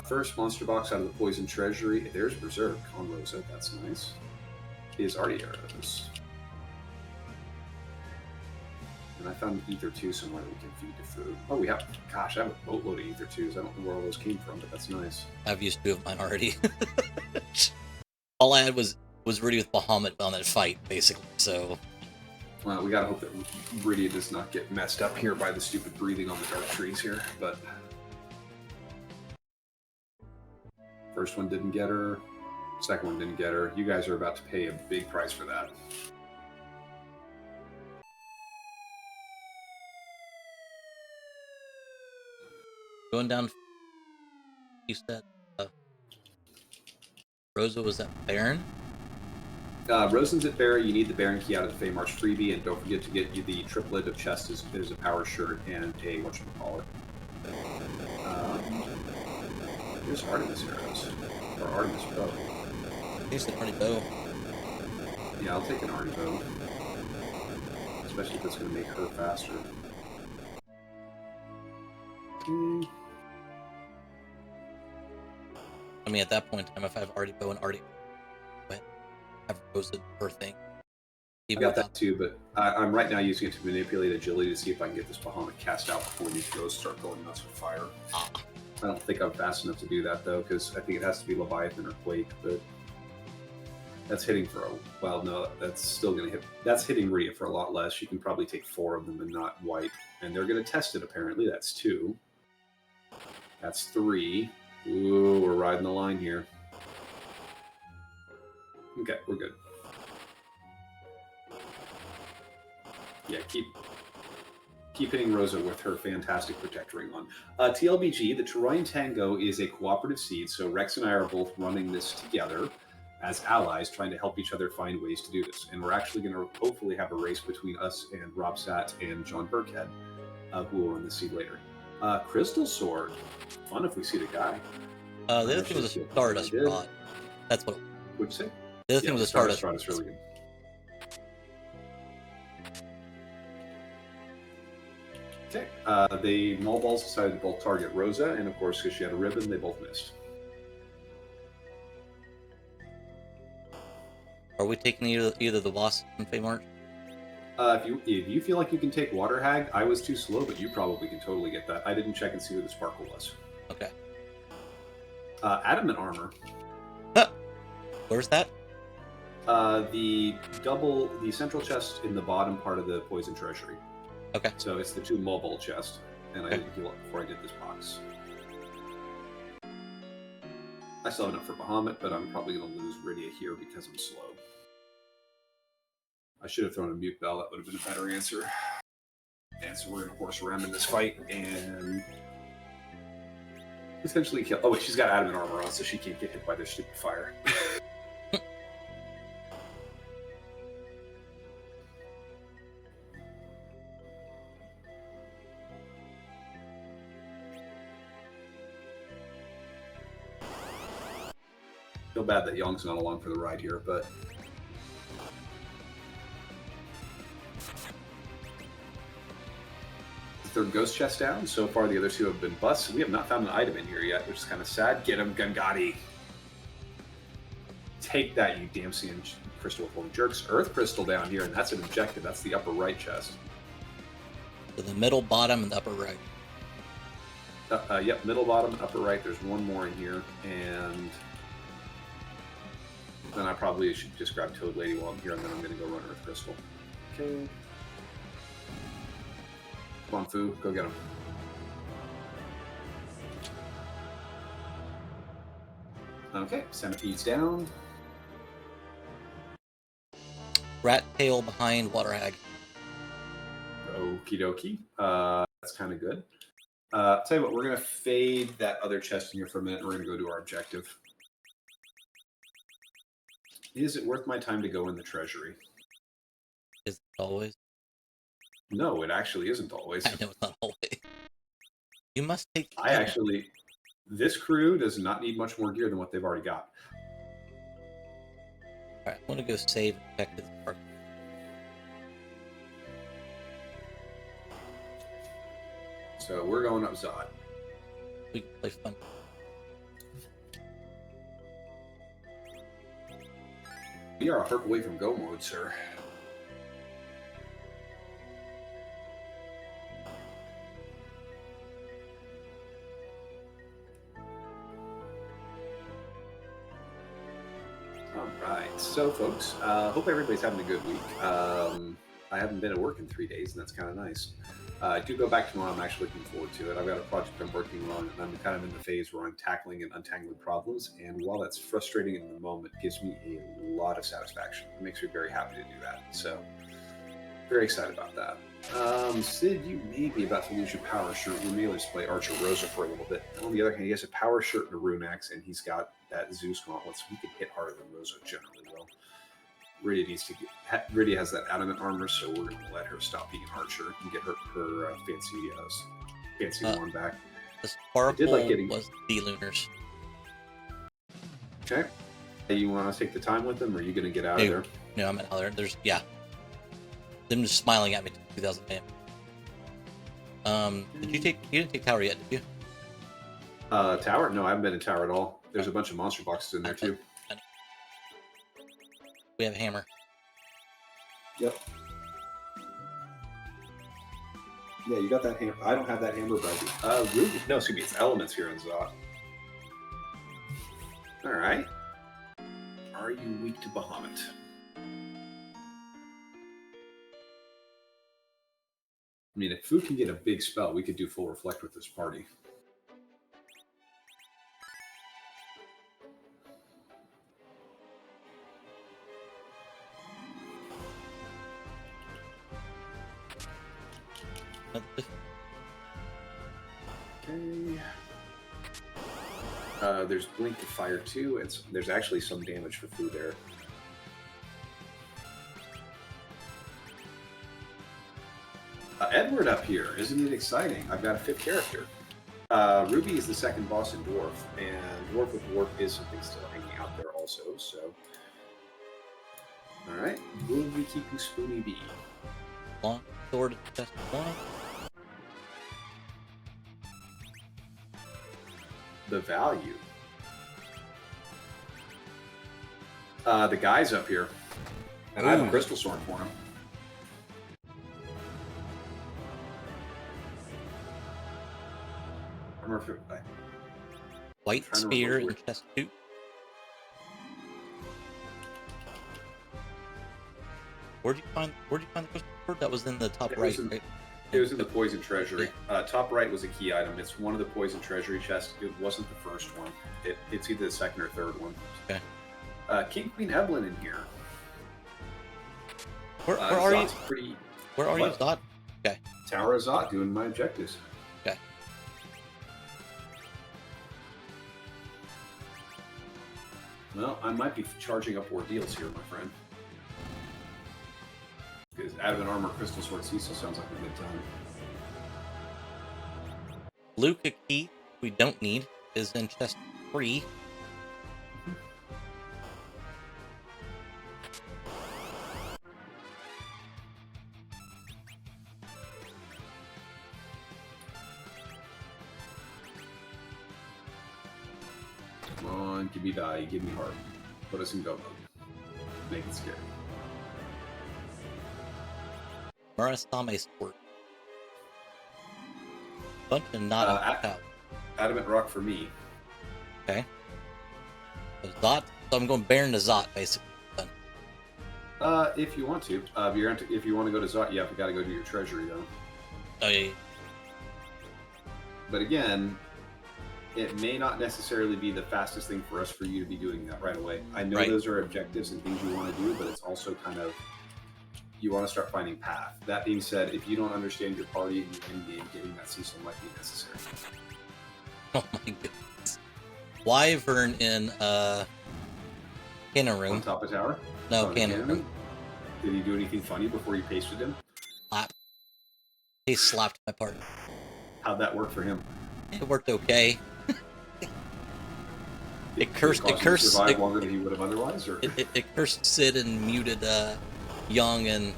First monster box out of the Poison Treasury. There's Berserk on Rosa. That's nice. Is Artieros. And I found an Ether 2 somewhere that we can feed to food. Oh, we have... Gosh, I have a boatload of Ether 2s. I don't know where all those came from, but that's nice. I've used 2 of mine already. All I had was Rudy with Bahamut on that fight, basically, so... Well, we gotta hope that Rydia does not get messed up here by the stupid breathing on the dark trees here, but... First one didn't get her. Second one didn't get her. You guys are about to pay a big price for that. Going down... You said... Rosa was at Baron? Rosen's at Baron. You need the Baron key out of the Fey March freebie, and don't forget to get you the triplet of chest as a power shirt and a whatchamacallit. Here's Artemis arrows. Or Artemis bow. Here's the pretty bow. Yeah, I'll take an Artie bow. Especially if it's going to make her faster. I mean, at that point in time, if I have Artie bow and Artie... have Rosa her thing. I got that too, but I'm right now using it to manipulate agility to see if I can get this Bahamut cast out before these ghosts start going nuts with fire. I don't think I'm fast enough to do that, though, because I think it has to be Leviathan or Quake, but that's hitting for a... Well, no, that's still going to hit... That's hitting Rhea for a lot less. You can probably take 4 of them and not wipe. And they're going to test it, apparently. That's 2. That's 3. Ooh, we're riding the line here. Okay, we're good. Yeah, keep hitting Rosa with her fantastic Protect Ring on. TLBG, the Troyan Tango is a cooperative seed, so Rex and I are both running this together as allies, trying to help each other find ways to do this. And we're actually going to hopefully have a race between us and Rob Satt and John Burkhead, who will run the seed later. Crystal Sword. Fun if we see the guy. The other thing was a Stardust Rod. That's what... What'd you say? The other thing was a Stardust Rod. Is really good. Okay, the Null Balls decided to both target Rosa, and of course, because she had a ribbon, they both missed. Are we taking either the boss and Fey March? If you feel like you can take Water Hag, I was too slow, but you probably can totally get that. I didn't check and see who the Sparkle was. Okay. Adamant Armor. Where's that? The central chest in the bottom part of the Poison Treasury. Okay. So it's the 2 mobile chest, and I didn't heal up before I did this box. I still have enough for Bahamut, but I'm probably going to lose Rydia here because I'm slow. I should have thrown a mute bell. That would have been a better answer. And so we're going to horse around in this fight and essentially kill. Oh, wait, she's got adamant armor on, so she can't get hit by this stupid fire. Feel bad that Young's not along for the ride here, but third ghost chest down. So far, the other two have been busts. We have not found an item in here yet, which is kind of sad. Get him, Gungati. Take that, you damn sand crystal form jerks. Earth crystal down here, and that's an objective. That's the upper right chest. So the middle, bottom, and the upper right. Yep, middle, bottom, upper right. There's one more in here, and then I probably should just grab Toad Lady while I'm here, and then I'm going to go run Earth crystal. Okay. Come on, Fu, go get him. Okay, Centipede's down. Rat tail behind water hag. Okie dokie. That's kind of good. Tell you what, we're going to fade that other chest in here for a minute, and we're going to go to our objective. Is it worth my time to go in the treasury? Is it always? No, it actually isn't always. I know it's not always. You must take. This crew does not need much more gear than what they've already got. Alright, I'm gonna go save and check this part. So we're going up Zod. We can play fun. We are a herp away from go mode, sir. Alright, so folks, hope everybody's having a good week. I haven't been at work in 3 days, and that's kind of nice. I do go back tomorrow. I'm actually looking forward to it. I've got a project I'm working on, and I'm kind of in the phase where I'm tackling and untangling problems. And while that's frustrating in the moment, it gives me a lot of satisfaction. It makes me very happy to do that. So, very excited about that. Sid, you may be about to lose your power shirt. We may just play Archer Rosa for a little bit. On the other hand, he has a power shirt and a rune axe, and he's got that Zeus gauntlet, so he can hit harder than Rosa generally will. Rydia needs to get. Rydia has that adamant armor, so we're going to let her stop being Archer and get her fancy one back. The sparkle like getting... was the Lunars. Okay. You want to take the time with them, or are you going to get out of there? No, I'm out there. There's them just smiling at me. 2000 damage. You didn't take tower yet, did you? Tower? No, I haven't been in tower at all. There's a bunch of monster boxes in there too. We have a hammer. Yep. Yeah, you got that hammer. I don't have that hammer, but Ruby. No, excuse me. It's elements here in Zod. All right. Are you weak to Bahamut? I mean, if Fu can get a big spell, we could do full reflect with this party. Okay. There's Blink of Fire too, and there's actually some damage for Fu there. Edward up here, isn't it exciting? I've got a 5th character. Ruby is the 2nd boss in Dwarf, and Dwarf with Dwarf is something still hanging out there also, so... Alright, we'll be keeping Spoony B. Long sword, just one. The value. The guy's up here, and I have a crystal sword for him. White spear and chest 2. Where'd you find the crystal sword? That was in the top right, right? It was in the poison treasury. Top right was a key item. It's one of the poison treasury chests. It wasn't the first one. It's either the 2nd or 3rd one. Okay. King Queen Evelyn in here. Where are you? Zot's pretty. Where are you, What? Zot? Okay. Tower of Zot doing my objectives. Okay. Well, I might be charging up ordeals here, my friend. Because Adamant Armor Crystal Sword Cecil sounds like a good time. Luca key we don't need is in chest 3. Come on, give me die, give me heart. Put us in go mode. Make it scary. Murasame sword. Bunch of not out. Adamant Rock for me. Okay. So Zot. So I'm going Baron to Zot, basically. Then. If you want to. If you want to go to Zot, you got to go to your treasury, though. Oh, yeah. But again, it may not necessarily be the fastest thing for us for you to be doing that right away. I know those are objectives and things you want to do, but it's also kind of, you want to start finding path. That being said, if you don't understand your party and your end game, getting that Cecil might be necessary. Oh my goodness. Wyvern in Cannon Room. On top of tower? No, Oh, Cannon Room. Did he do anything funny before you pasted him? He slapped my partner. How'd that work for him? It worked okay. It cursed. Survive longer than he would have otherwise, or it cursed Sid and muted Young and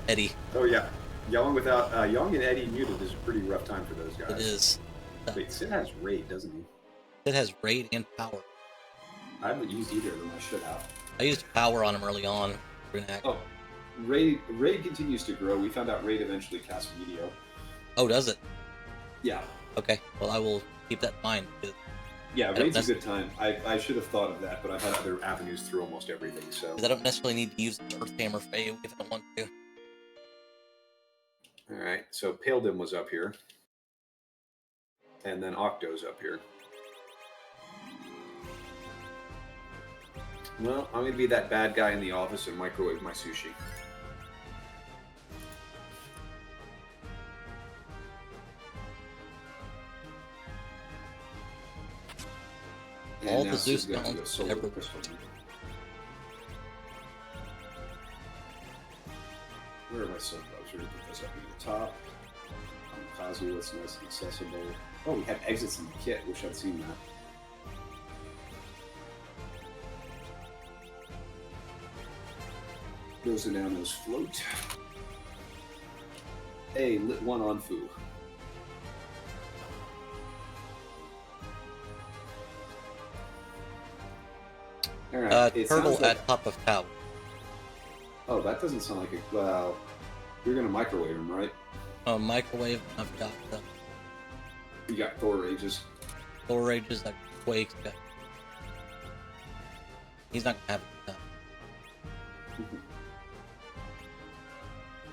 Eddie. Oh yeah, Young and Eddie muted is a pretty rough time for those guys. It is. Wait, Sid has raid, doesn't he? Sid has raid and power. I haven't used either of them. I should have. I used power on him early on. Oh, raid continues to grow. We found out raid eventually casts Meteor. Oh, does it? Yeah. Okay. Well, I will keep that in mind. Yeah, raid's a good time. I should have thought of that, but I've had other avenues through almost everything. So I don't necessarily need to use the Earth Hammer Fae if I want to. All right. So Paledin was up here, and then Octo's up here. Well, I'm going to be that bad guy in the office and microwave my sushi. All the Zeus stones ever. Where are my soap bugs? We're going to put this up near the top. Kazu, that's nice and accessible. Oh, we have exits in the kit. Wish I'd seen that. Goes down those float. Hey, lit one on Fu. All right. Turtle at top of tower. Oh, that doesn't sound like a. Well, you're gonna microwave him, right? Microwave. I've got them. You got Thor rages. Thor rages. Like quakes. He's not gonna have it.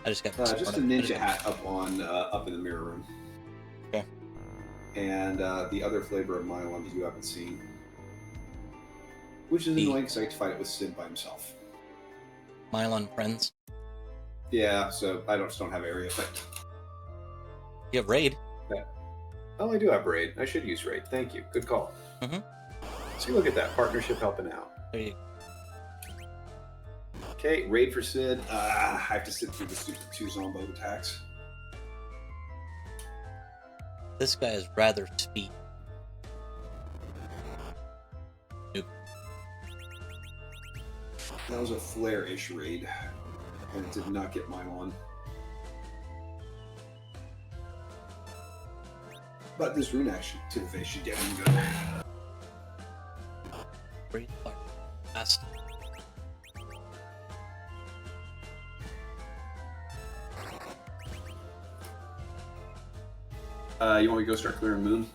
I just got just a ninja hat up on up in the mirror room. Okay. And the other flavor of Mylon that you haven't seen, which is annoying because I get to fight it with Sid by himself. Mylon friends. Yeah, so I just don't have area effect. You have raid. Yeah. Oh, I do have raid. I should use raid. Thank you. Good call. Mm-hmm. See, look at that partnership helping out. There you go. Okay, raid for Sid. I have to sit through the stupid 2 Zombo attacks. This guy is rather speed. Nope. That was a flare-ish raid, and it did not get mine on. But this rune action to the face, she did good. Great fire. Fast. You want me to go start clearing moon?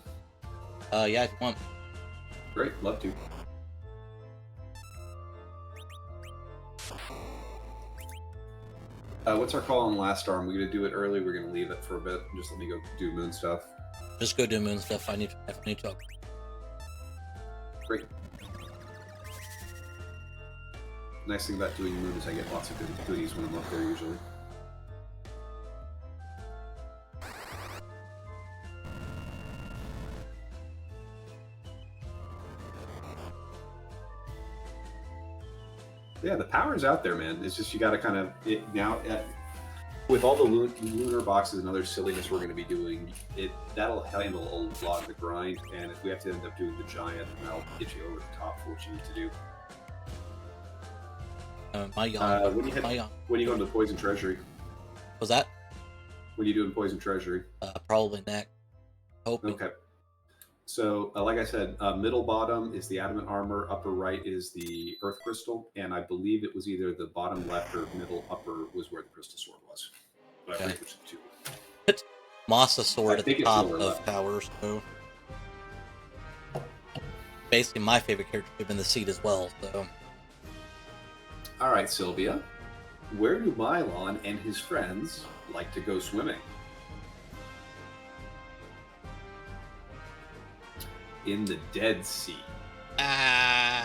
Yeah, if you want. Great, love to. What's our call on last arm? We're gonna do it early. We're gonna leave it for a bit. Just let me go do moon stuff. Just go do moon stuff. I need to talk. Great. Nice thing about doing Moon is I get lots of good goodies when I'm up there usually. Yeah, the power's out there, man. It's just you got to kind of with all the lunar boxes and other silliness we're going to be doing, that'll handle a lot of the grind. And if we have to end up doing the giant, then that'll get you over the top for what you need to do. When you go into Poison Treasury? Was that? When you doing Poison Treasury? Probably next. Hoping. Okay. So, like I said, middle bottom is the Adamant Armor, upper right is the Earth Crystal, and I believe it was either the bottom left or middle upper was where the Crystal Sword was. But I think it's the two. It's Masa Sword at the top of Towers, so basically my favorite character in the seat as well. So, all right, Sylvia, where do Mylon and his friends like to go swimming? In the Dead Sea. Oh.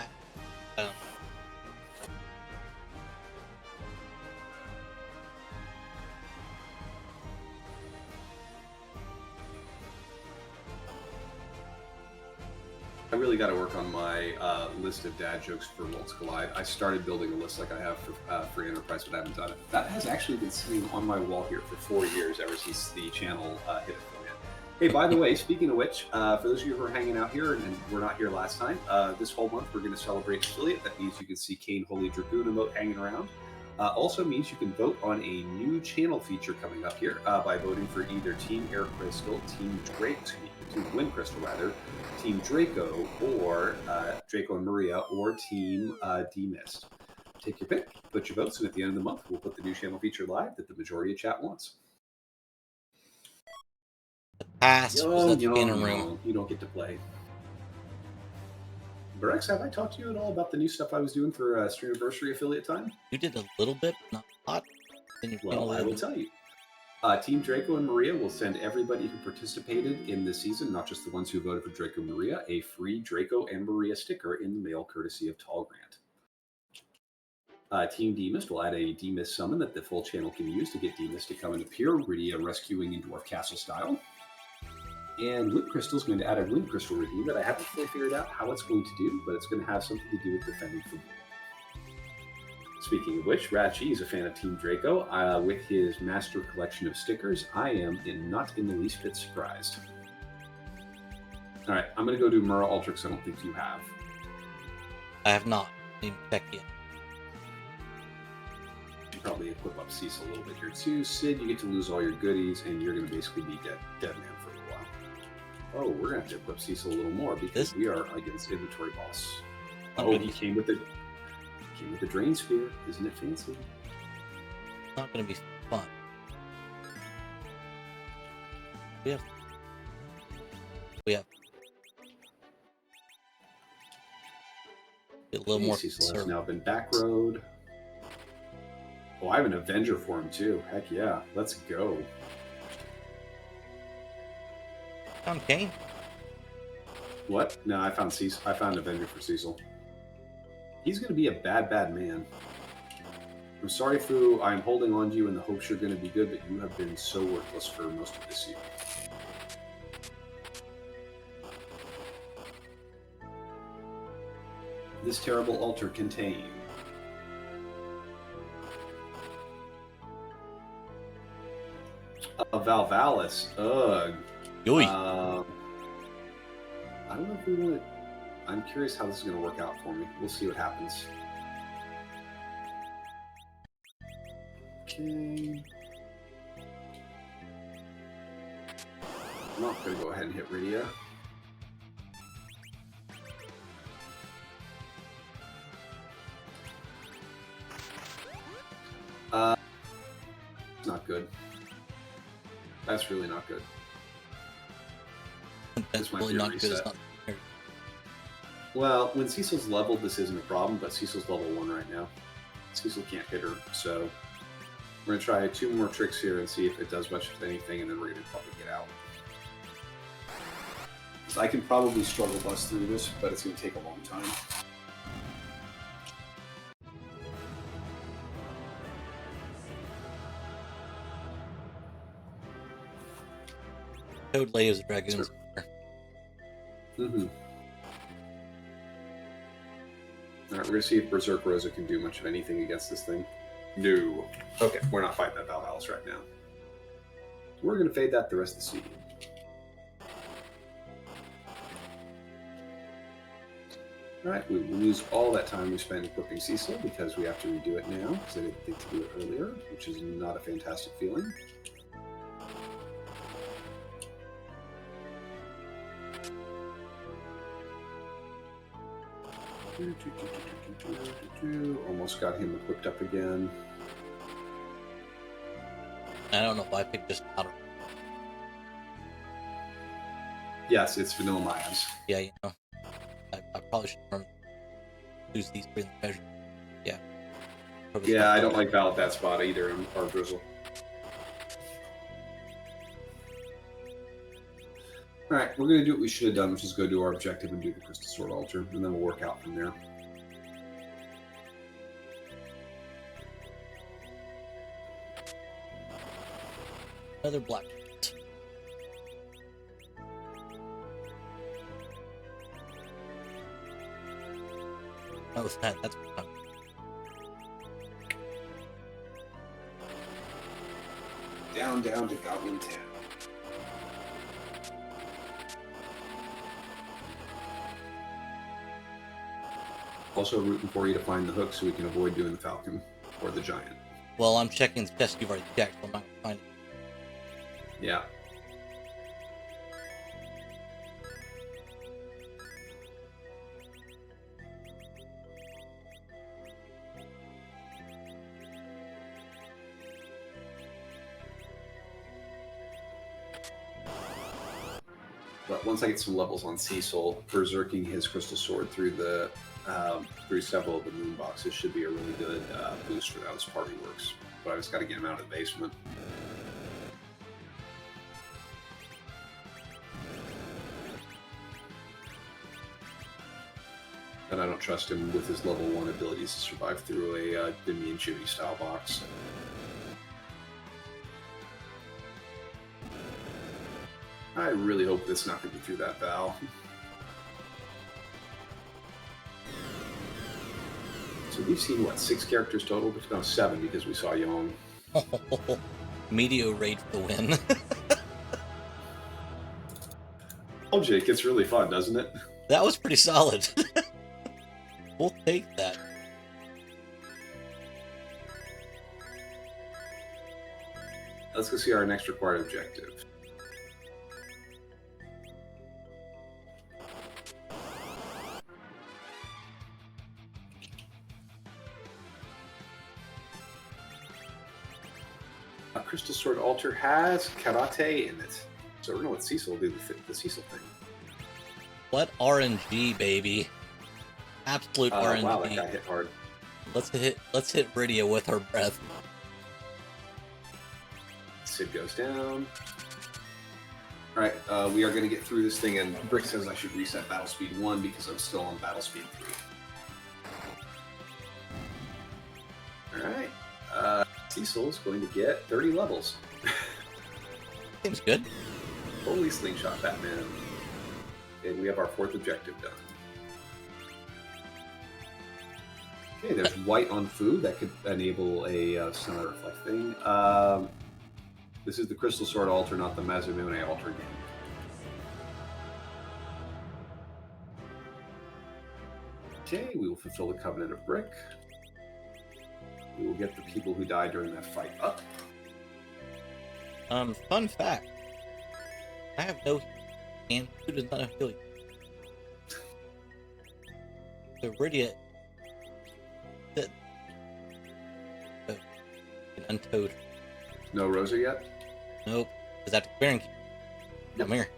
I really got to work on my list of dad jokes for Worlds Collide. I started building a list like I have for Free Enterprise, but I haven't done it. That has actually been sitting on my wall here for 4 years, ever since the channel hit affiliate. Hey, by the way, speaking of which, for those of you who are hanging out here and were not here last time, this whole month we're going to celebrate affiliate. That means you can see Kane Holy Dragoon emote hanging around. Also means you can vote on a new channel feature coming up here by voting for either Team Air Crystal, Team Wind Crystal rather, Team Draco, or Draco and Maria, or Team D-Mist. Take your pick, put your votes, and at the end of the month we'll put the new channel feature live that the majority of chat wants. Pass. You don't get to play. Berex, have I talked to you at all about the new stuff I was doing for Streamiversary affiliate time? You did a little bit, not a lot. Well, I will tell you. Team Draco and Maria will send everybody who participated in this season, not just the ones who voted for Draco and Maria, a free Draco and Maria sticker in the mail courtesy of Tall Grant. Team D-Mist will add a D-Mist summon that the full channel can use to get D-Mist to come and appear, Rydia rescuing in Dwarf Castle style. And Wind Crystal is going to add a Wind Crystal redeem that I haven't fully figured out how it's going to do, but it's going to have something to do with defending from war. Speaking of which, Rachi is a fan of Team Draco. With his master collection of stickers, I am not in the least bit surprised. All right, I'm going to go do Mura Ultrix. I don't think you have. I have not. Even checked yet. You probably equip up Cecil a little bit here too. Sid, you get to lose all your goodies, and you're going to basically be dead man for a while. Oh, we're going to have to equip Cecil a little more because we are against Inventory Boss. Oh, he came with the Drain Spear. Isn't it fancy? It's not going to be fun. We have a little more. Cecil has now been backroad. Oh, I have an Avenger for him too. Heck yeah, let's go. Found Kane. What? No, I found Cecil. I found Avenger for Cecil. He's going to be a bad man. I'm sorry, Fu. I'm holding on to you in the hopes you're going to be good, but you have been so worthless for most of this season. This terrible altar contain. Valvalis. Ugh. I don't know if we want to... I'm curious how this is going to work out for me. We'll see what happens. Okay. I'm not going to go ahead and hit Rydia. It's not good. That's really not good. That's really not good. It's not... Well, when Cecil's leveled, this isn't a problem, but Cecil's level 1 right now. Cecil can't hit her, so we're going to try 2 more tricks here and see if it does much of anything, and then we're going to probably get out. So I can probably struggle bust through this, but it's going to take a long time. Toad lays dragoons. Mm-hmm. All right, we're gonna see if Berserk Rosa can do much of anything against this thing. No. Okay, we're not fighting that Valhalis right now. We're gonna fade that the rest of the season. All right, we will lose all that time we spent equipping Cecil because we have to redo it now because I didn't think to do it earlier, which is not a fantastic feeling. Almost got him equipped up again. I don't know if I picked just out of. Yes, it's Vanilla Mayans. Yeah, you know. I probably should lose these three in the measure. Yeah. Yeah, I don't like Val at that spot either, or Drizzle. Alright, we're going to do what we should have done, which is go do our objective and do the Crystal Sword Altar, and then we'll work out from there. Another black. Oh, that's fun. Down to Goblin 10. Also rooting for you to find the hook so we can avoid doing the Falcon or the Giant. Well, I'm checking the chest you've already checked, so I'm not going to find it. Yeah. But once I get some levels on Cecil, berserking his Crystal Sword through the through several of the moon boxes should be a really good boost for how this party works. But I just got to get him out of the basement. And I don't trust him with his level 1 abilities to survive through a Demi and Jimmy style box. I really hope this not going to be through that Val. So we've seen, what, 6 characters total? No, 7 because we saw Yong. Meteor raid for the win. Oh, Jake, it's really fun, doesn't it? That was pretty solid. We'll take that. Let's go see our next required objective. A Crystal Sword Altar has karate in it. So we're going to let Cecil do the Cecil thing. What RNG, baby? Absolute RNG. Wow, that guy hit hard. Let's hit Rydia with her breath. Sid goes down. Alright, we are going to get through this thing, and Brick says I should reset battle speed 1 because I'm still on battle speed 3. Alright, Cecil's going to get 30 levels. Seems good. Holy slingshot, Batman. And we have our 4th objective done. Okay, there's white on food. That could enable a Sunlight Reflect thing. This is the Crystal Sword Altar, not the Mazamune Altar game. Okay, we will fulfill the Covenant of Brick. We will get the people who died during that fight up. Fun fact. I have no and who does not have healing. So Rydia that an untoad. No Rosa yet? Nope. Is that the clearing? Come here.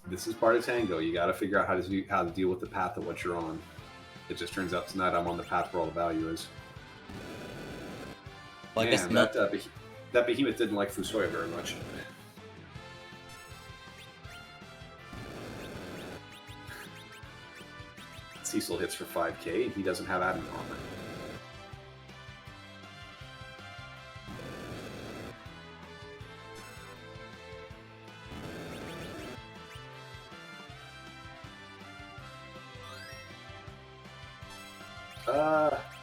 This is part of Tango. You got to figure out how to deal with the path of what you're on. It just turns out tonight I'm on the path where all the value is. Well, I Man, guess not. that behemoth didn't like Fusoya very much. Cecil hits for 5k, and he doesn't have adamant armor.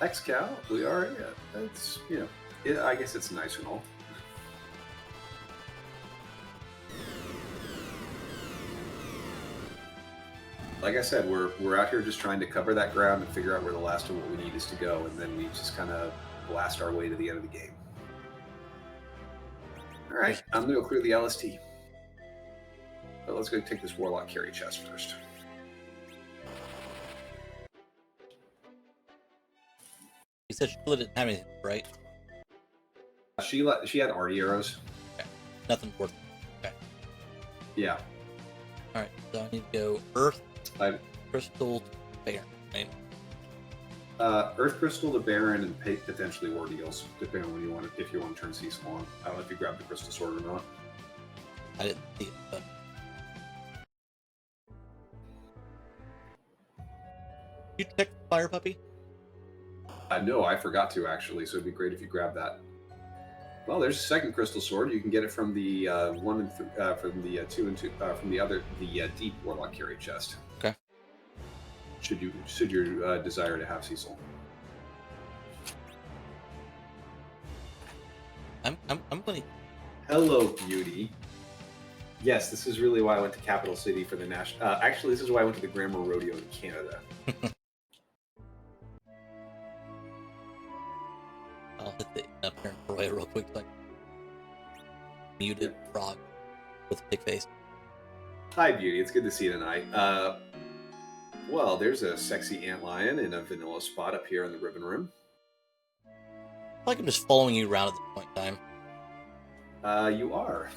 X-Cow, we are, yeah, that's, you know, I guess it's nice and all. Like I said, we're out here just trying to cover that ground and figure out where the last of what we need is to go, and then we just kind of blast our way to the end of the game. All right, I'm going to go clear the LST. But let's go take this Warlock carry chest first. You said Sheila didn't have anything, right? She had arty arrows. Okay. Nothing worth it. Okay. Yeah. Alright, so I need to go Earth, Crystal, Baron, right? Earth Crystal to Baron and potentially Ordeals, depending on when you want to, if you want to turn Cecil on. I don't know if you grabbed the Crystal Sword or not. I didn't see it, but... You check the Fire Puppy? No, I forgot to actually, so it'd be great if you grab that. Well, there's a second Crystal Sword. You can get it from the 1 and from the 2 and 2 from the other deep Warlock carry chest. Okay. Should you desire to have Cecil. I'm gonna. Hello, beauty. Yes, this is really why I went to Capital City for the national. Actually, this is why I went to the Grammar Rodeo in Canada. I'll hit the up here and Roy real quick, like muted frog with a big face. Hi, beauty. It's good to see you tonight. Well, there's a sexy antlion in a vanilla spot up here in the ribbon room. I feel like I'm just following you around at this point in time. You are.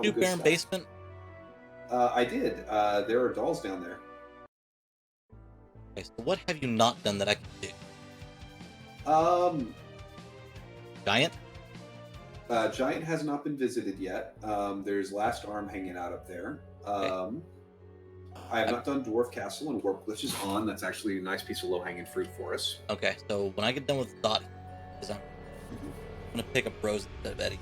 You Baron basement? I did. There are dolls down there. Okay, so what have you not done that I can do? Giant? Giant has not been visited yet. There's Last Arm hanging out up there. Okay. I have not done Dwarf Castle, and Warp Glitch is on. That's actually a nice piece of low-hanging fruit for us. Okay, so when I get done with Dot, because I'm gonna pick up Rose instead of Eddie.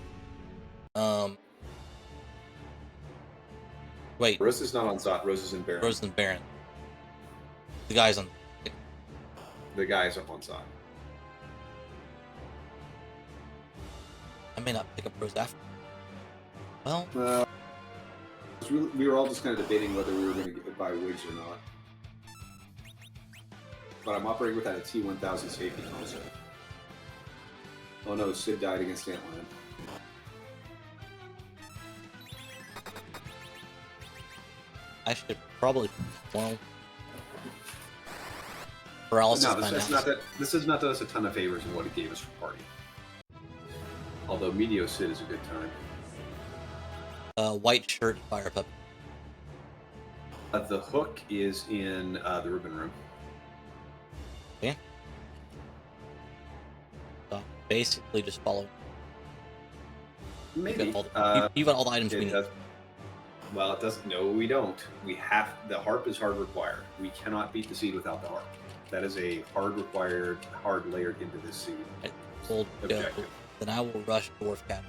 Wait. Rose is not on Zot. Rose is in Baron. Rose and Baron. The guy's on. The guy is up on Zot. I may not pick up Rose after. Well, we were all just kind of debating whether we were going to buy wigs or not. But I'm operating without a T1000 safety console. Oh no, Sid died against Antlion. I should probably. Well, paralysis. No, this has not done us a ton of favors in what it gave us for party. Although Medio Sid is a good time. White shirt, Fire Puppy. The hook is in the ribbon room. Yeah. So basically, just follow. Maybe. You got all the items we need. Well, it doesn't. No, we don't. We have the harp is hard required. We cannot beat the seed without the harp. That is a hard required, hard layered into this seed. Objective. Then I will rush Dwarf Cat.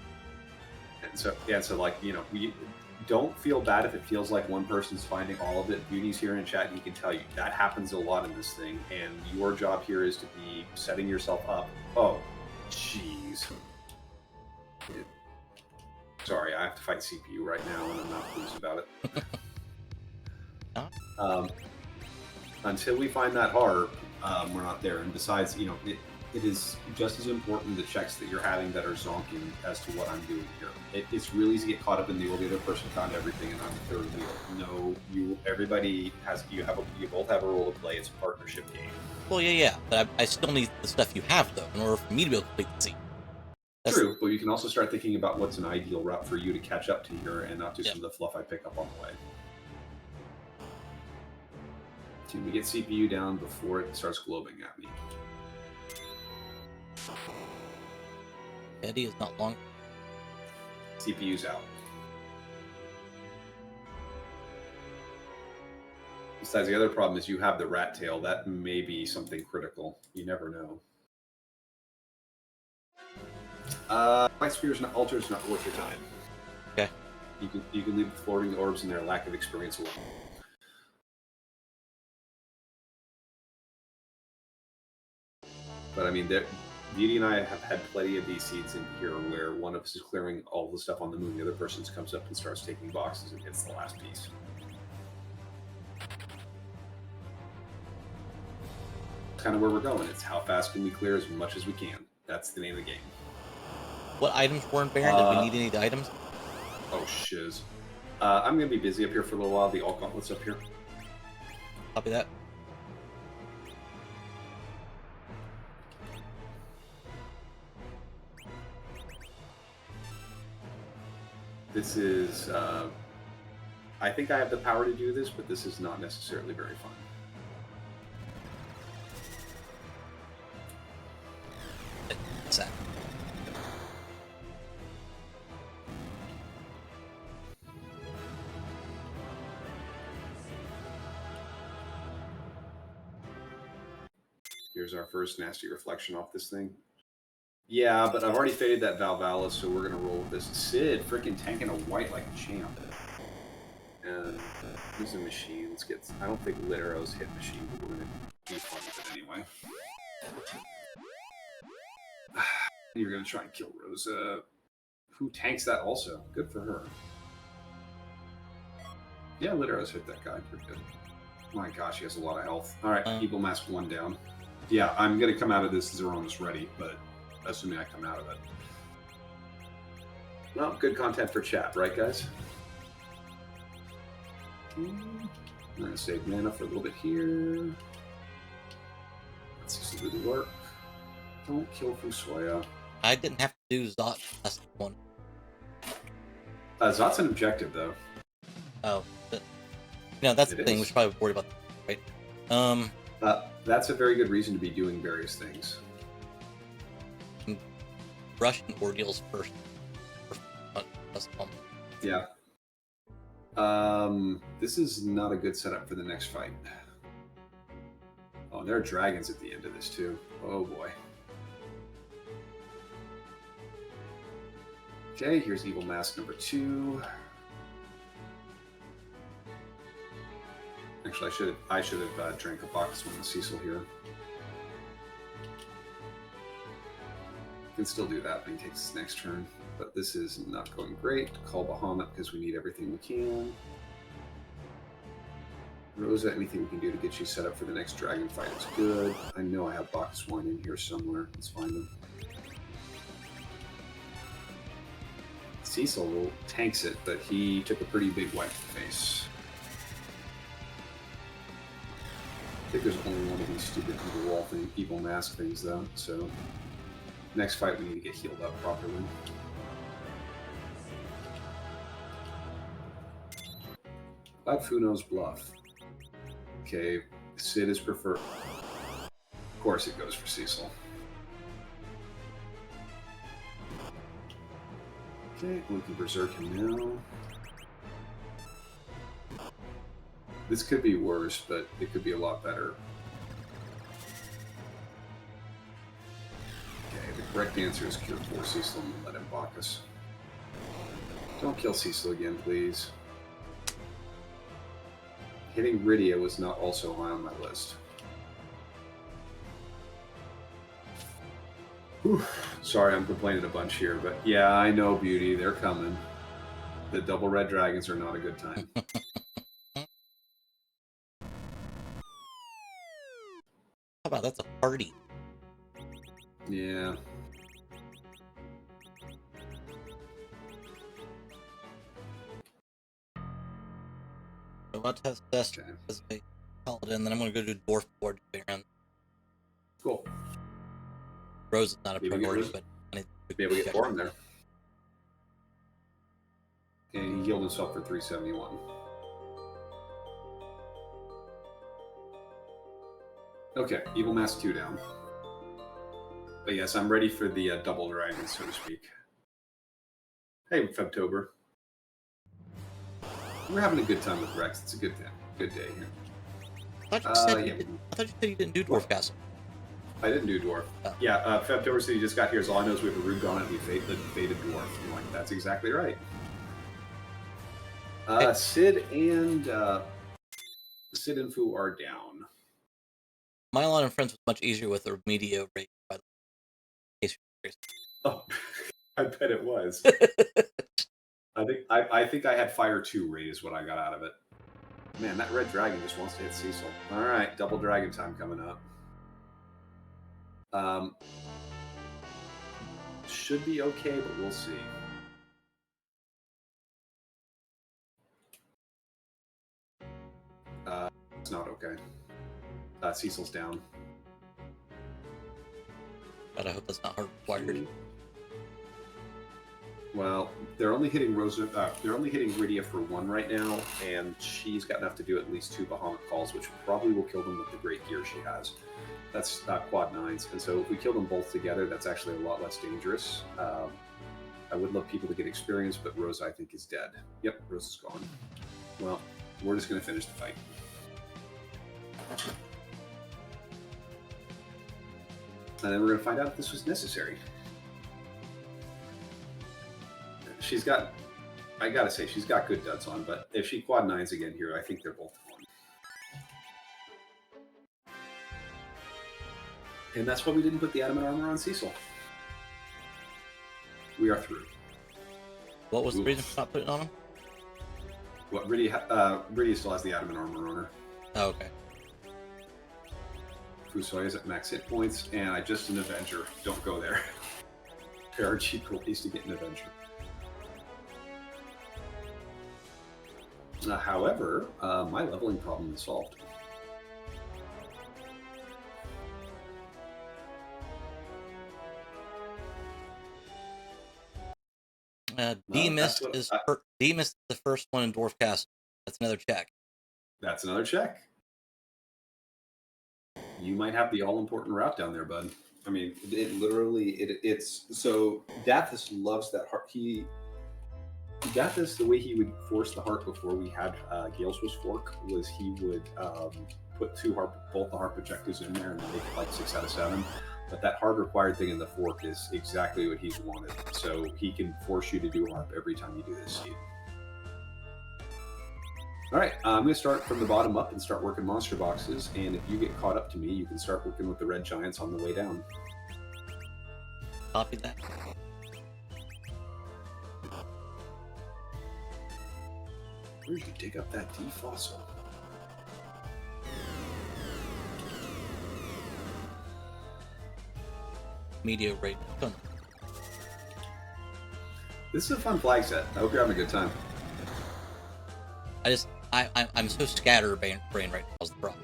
And so yeah, so like we don't feel bad if it feels like one person's finding all of it. Beauty's here in chat, and he can tell you that happens a lot in this thing. And your job here is to be setting yourself up. Oh, jeez. Sorry, I have to fight CPU right now, and I'm not pleased about it. Until we find that harp, we're not there. And besides, it is just as important the checks that you're having that are zonking as to what I'm doing here. It's really easy to get caught up in the other person found everything, and I'm the third wheel. No, everybody has. You both have a role to play. It's a partnership game. Well, yeah, but I still need the stuff you have though in order for me to be able to complete the scene. True, but you can also start thinking about what's an ideal route for you to catch up to here and not do some of the fluff I pick up on the way. Can we get CPU down before it starts globing at me? Eddie is not long. CPU's out. Besides, the other problem is you have the rat tail. That may be something critical. You never know. White Spear's not Alter's not worth your time. Okay. You can leave the floating orbs and their lack of experience alone. But I mean, Beauty and I have had plenty of these seeds in here where one of us is clearing all the stuff on the moon, the other person comes up and starts taking boxes and hits the last piece. Kind of where we're going. It's how fast can we clear as much as we can. That's the name of the game. What items were in Baron? Did we need any of the items? Oh, shiz. I'm going to be busy up here for a little while. The Alt Gauntlet's up here. Copy that. This is... I think I have the power to do this, but this is not necessarily very fun. Exactly. Here's our first nasty reflection off this thing. Yeah, but I've already faded that Valvalis, so we're going to roll with this. Sid freaking tanking a white like a champ. And use a machine. Let's get... I don't think lit arrows hit machine, but we're going to be fun with it anyway. You're going to try and kill Rosa. Who tanks that also? Good for her. Yeah, lit arrows hit that guy. Pretty good. My gosh, he has a lot of health. Alright, Evil Mask 1 down. Yeah, I'm going to come out of this Zeronis ready, but assuming I come out of it. Well, good content for chat, right, guys? I'm going to save mana for a little bit here. Let's see some good work. Don't kill Fusoya. I didn't have to do Zot last one. Zot's an objective, though. Oh. That's the thing. is. We should probably worry about that, right? That's a very good reason to be doing various things. Russian ordeals first. Yeah. This is not a good setup for the next fight. Oh, and there are dragons at the end of this, too. Oh, boy. Okay, here's Evil Mask number 2. Actually, I should have drank a box from the Cecil here. Can still do that when he takes his next turn, but this is not going great. Call Bahamut because we need everything we can. Rosa, anything we can do to get you set up for the next dragon fight is good. I know I have Bacchus wine in here somewhere. Let's find them. Cecil tanks it, but he took a pretty big wipe to the face. I think there's only one of these stupid evil mask things, though, so next fight we need to get healed up properly. Funo's Bluff. Okay, Sid is preferred. Of course it goes for Cecil. Okay, we can berserk him now. This could be worse, but it could be a lot better. Okay, the correct answer is cure 4 Cecil and let him Bacchus. Don't kill Cecil again, please. Hitting Rydia was not also high on my list. Whew. Sorry, I'm complaining a bunch here, but yeah, I know, Beauty, they're coming. The double red dragons are not a good time. How about that's a party? Yeah. So I'll test this as a paladin, then I'm going to go do Dwarf Board Baron. Cool. Rose is not a priority, but I need to be able to get 4 in there. And he healed himself for 371. Okay, Evil Mask 2 down. But yes, I'm ready for the double dragon, so to speak. Hey, Febtober. We're having a good time with Rex. It's a good day here. I thought you said Yeah, I thought you said you didn't do Dwarf Castle. I didn't do dwarf. Oh. Yeah, Febtober City just got here, so all I know is we have a Rube Gauntlet and we faded dwarf. I'm like, that's exactly right. Sid and Fu are down. My line of friends was much easier with a media rate, by the way. Oh, I bet it was. I think I had Fire 2 raised what I got out of it. Man, that red dragon just wants to hit Cecil. All right, double dragon time coming up. Should be okay, but we'll see. It's not okay. Cecil's down. But I hope that's not hardwired. Well, they're only hitting they're only hitting Rydia for 1 right now, and she's got enough to do at least 2 Bahamut calls, which probably will kill them with the great gear she has. That's quad 9s, and so if we kill them both together, that's actually a lot less dangerous. I would love people to get experience, but Rosa, I think, is dead. Yep, Rosa's gone. Well, we're just going to finish the fight. And then we're going to find out if this was necessary. She's got, I gotta say, she's got good duds on, but if she quad 9s again here, I think they're both gone. And that's why we didn't put the adamant armor on Cecil. We are through. What was the reason for not putting it on him? What, Rydia still has the adamant armor on her. Oh, okay. Fusoya's at max hit points, and I just an Avenger. Don't go there. There are cheaper ways to get an Avenger. However, my leveling problem is solved. D-Mist is the first one in Dwarf Castle. That's another check. That's another check. You might have the all-important route down there, bud. I mean, it literally, it's so Dathis loves that heart. Dathis, the way he would force the heart before we had Galeswish Fork was he would put both the heart objectives in there and make it like 6 out of 7. But that hard required thing in the fork is exactly what he's wanted. So he can force you to do harp every time you do this seed. All right, I'm going to start from the bottom up and start working monster boxes. And if you get caught up to me, you can start working with the red giants on the way down. Copy that. Where did you dig up that D fossil? Media rate. Done. This is a fun flag set. I hope you're having a good time. I'm so scatterbrained right now is the problem.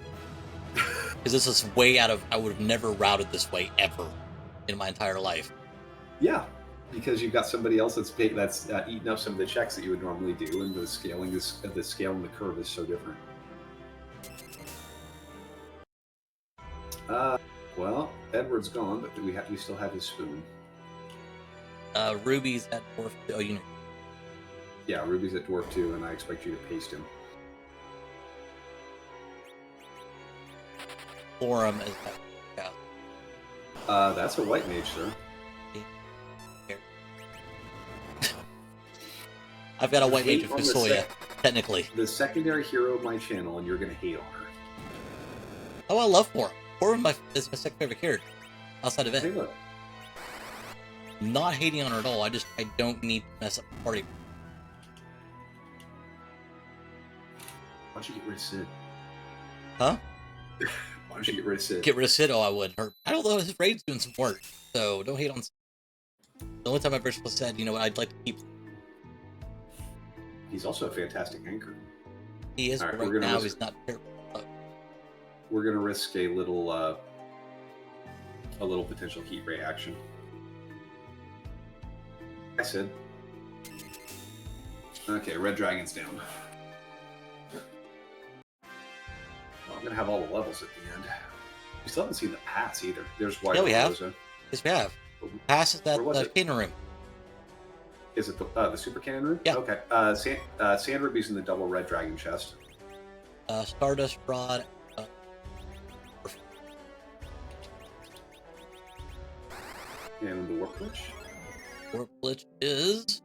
Because this is way out of, I would have never routed this way ever in my entire life. Yeah, because you've got somebody else that's eating up some of the checks that you would normally do, and the scale and the curve is so different. Well, Edward's gone, but we still have his spoon. Ruby's at Dwarf. Oh, you know. Yeah, Ruby's at Dwarf 2, and I expect you to paste him. Forum is at That's a white mage, sir. I've got a white mage for Soya, technically. The secondary hero of my channel, and you're going to hate on her. Oh, I love Forum. Forum is my second favorite character, outside of it. Hey, look. Not hating on her at all, I don't need to mess up the party. Why don't you get rid of Sid? Huh? Why don't you get rid of Sid? Get rid of Sid? Oh, I wouldn't hurt. I don't know, his raid's doing some work, so don't hate on Sid. The only time I've ever said, you know what, I'd like to keep. He's also a fantastic anchor. He is, but right now he's not terrible. We're going to risk a little potential heat ray action. I said. Okay, red dragon's down. Well, I'm going to have all the levels at the end. We still haven't seen the pass either. There's white. Yeah, we have. Rosa. Yes, we have. Pass is that cannon room. Is it the super cannon room? Yeah. Okay. Sand Ruby's in the double red dragon chest. Stardust Rod, And the Warp Glitch? Warp Glitch is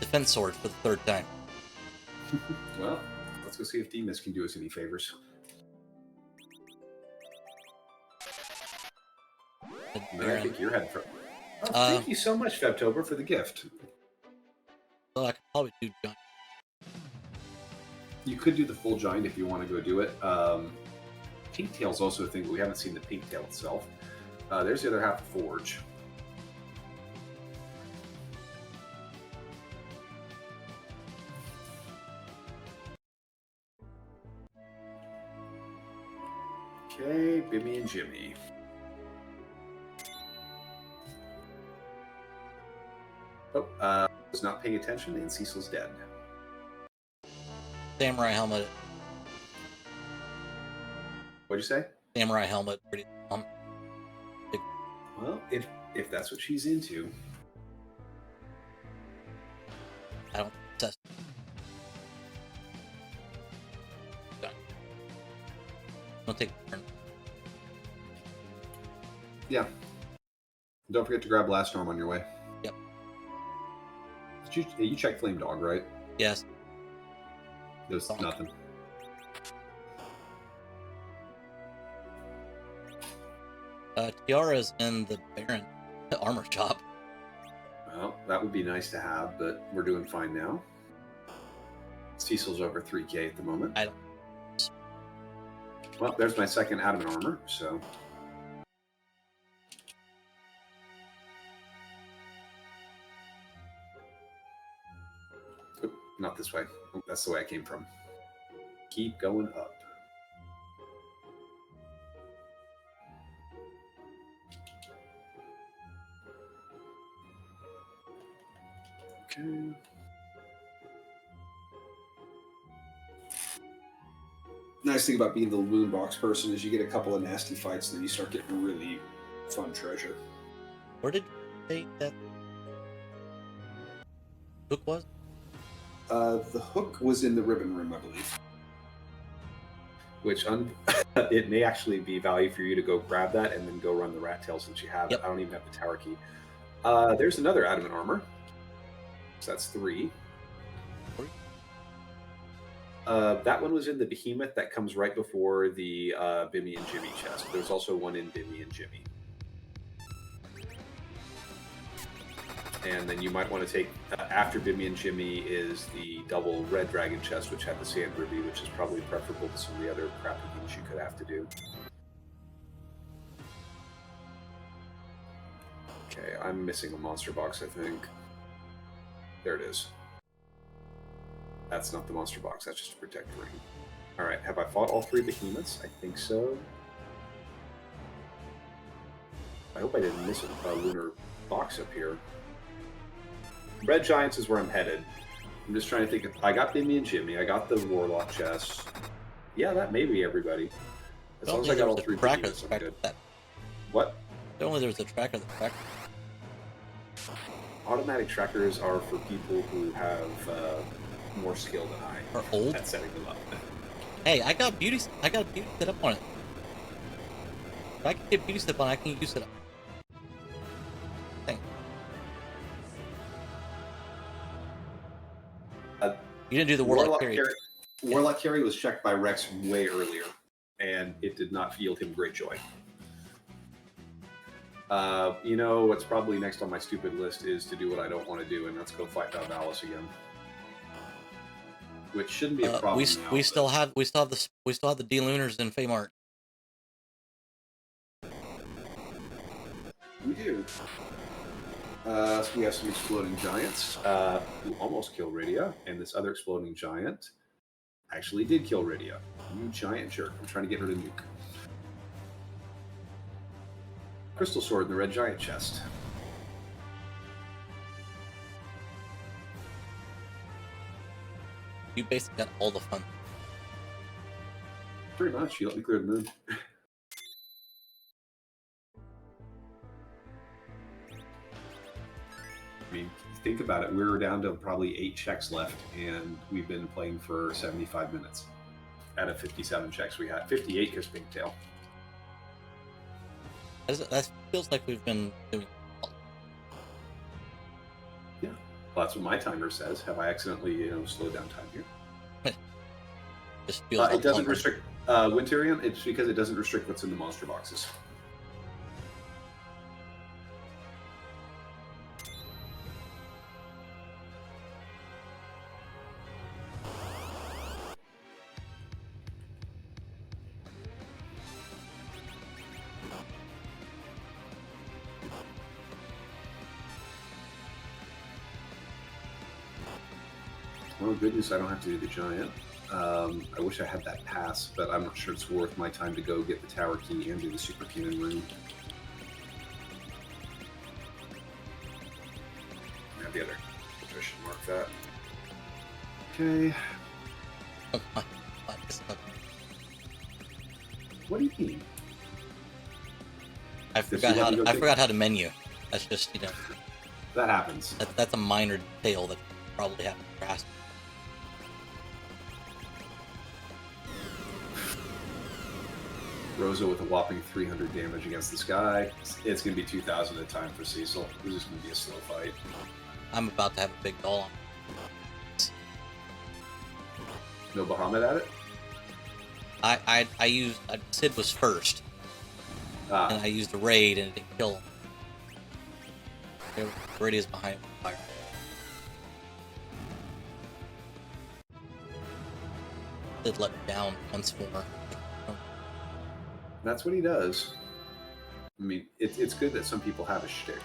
Defense Sword for the third time. Well, let's go see if Demas can do us any favors. I think you're heading for. Oh, thank you so much, Febtober, for the gift. So I could probably do Giant. You could do the full Giant if you want to go do it. Pink Tail's also a thing, but we haven't seen the Pink Tail itself. There's the other half of Forge. Okay, Bimmy and Jimmy. Oh, was not paying attention, and Cecil's dead. Samurai helmet. What'd you say? Samurai helmet. Pretty dumb. Well, if that's what she's into. I don't test. Don't take a turn. Yeah. Don't forget to grab Blast Storm on your way. Yep. You checked Flame Dog, right? Yes. There's nothing. Tiara's in the Baron armor shop. Well, that would be nice to have, but we're doing fine now. Cecil's over 3K at the moment. I don't. Well, there's my second adamant armor, so. Oop, not this way. Oh, that's the way I came from. Keep going up. Okay. Nice thing about being the loot box person is you get a couple of nasty fights, and then you start getting really fun treasure. Where did you say that hook was? The hook was in the ribbon room, I believe. Which it may actually be value for you to go grab that and then go run the rat tail since you have it. I don't even have the tower key. There's another adamant armor. So that's 3. That one was in the Behemoth that comes right before the Bimmy and Jimmy chest. There's also one in Bimmy and Jimmy. And then you might want to take, after Bimmy and Jimmy is the double red dragon chest, which had the sand ruby, which is probably preferable to some of the other crappy things you could have to do. Okay, I'm missing a monster box, I think. There it is. That's not the monster box, that's just a protect ring. Alright, have I fought all 3 behemoths? I think so. I hope I didn't miss a lunar box up here. Red Giants is where I'm headed. I'm just trying to think I got Bimmy and Jimmy, I got the Warlock chest. Yeah, that may be everybody. As long as I got all 3 behemoths, I'm good. What? Only there's a tracker that tracker. Automatic trackers are for people who have more skill than I are old at setting them up. Hey, I got a beauty set up on it. If I can get beauty step on, I can use it up. Thanks. You didn't do the Warlock carry. Warlock carry was checked by Rex way earlier, and it did not yield him great joy. You know what's probably next on my stupid list is to do what I don't want to do, and let's go fight Valvalis again. Which shouldn't be a problem. We still have the D-Lunars in Feymart. We do. So we have some exploding giants who almost killed Rydia, and this other exploding giant actually did kill Rydia. You giant jerk! I'm trying to get her to nuke. Crystal sword in the red giant chest. You basically got all the fun. Pretty much. You let me clear the moon. I mean, think about it. We're down to probably 8 checks left, and we've been playing for 75 minutes. Out of 57 checks we had. 58 because Pink Tail. That feels like we've been doing. Yeah, well, that's what my timer says. Have I accidentally slowed down time here? Just feels It like doesn't longer. restrict Winterium. It's because it doesn't restrict what's in the monster boxes. Oh, goodness, I don't have to do the giant. I wish I had that pass, but I'm not sure it's worth my time to go get the tower key and do the super cannon room. Grab the other. I should mark that. Okay. Oh my God, it's not- What do you mean? I forgot how to menu. That's just That happens. that's a minor detail that you probably haven't grasped. Rosa with a whopping 300 damage against this guy. It's going to be 2,000 at a time for Cecil. This is going to be a slow fight. I'm about to have a big doll on. No Bahamut at it? I used Sid was first, and I used a raid and it didn't kill him. Raid is behind fire. Sid let me down once more. That's what he does. I mean, it's good that some people have a shtick.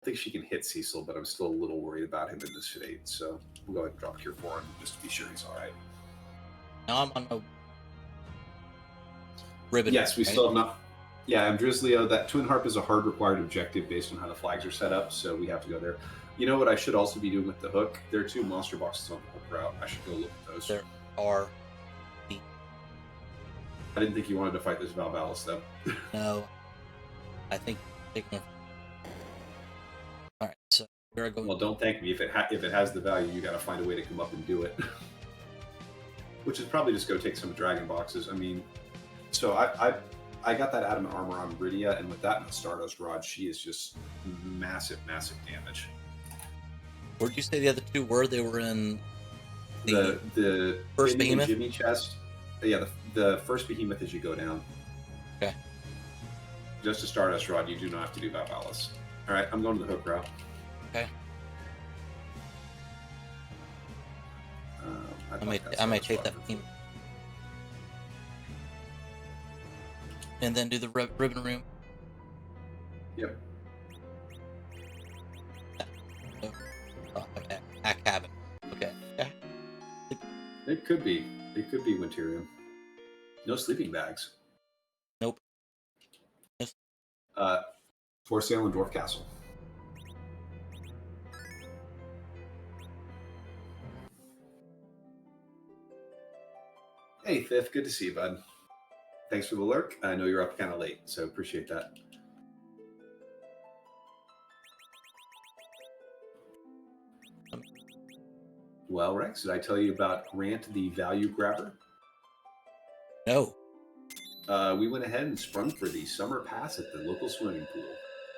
I think she can hit Cecil, but I'm still a little worried about him in this fate, so we'll go ahead and drop Cure 4 just to be sure he's alright. Now I'm on a ribbon. Yes, we right? still have not. Yeah, I'm Drizzlio. That Twin Harp is a hard required objective based on how the flags are set up, so we have to go there. You know what I should also be doing with the hook? There are 2 monster boxes on the hook route. I should go look at those. There are. I didn't think you wanted to fight this Valvalis, though. No, I think taking. All right, so we're going. Well, don't thank me. If it has the value, you got to find a way to come up and do it. Which is probably just go take some dragon boxes. I mean, so I got that adamant armor on Rydia, and with that and the Stardust Rod, she is just massive, massive damage. Where'd you say the other 2 were? They were in the first Vinny and behemoth? Jimmy chest. Yeah, the first behemoth as you go down. Okay. Just a Stardust Rod, you do not have to do Valvalis. All right, I'm going to the hook route. Okay. I might take that behemoth. And then do the ribbon room. Yep. Okay. A cabin. Okay. Yeah. It could be. It could be Winterium. No sleeping bags. Nope. Yes. For sale in Dwarf Castle. Hey, Fifth. Good to see you, bud. Thanks for the lurk. I know you're up kind of late, so appreciate that. Well, Rex, did I tell you about Grant the Value Grabber? No. We went ahead and sprung for the summer pass at the local swimming pool.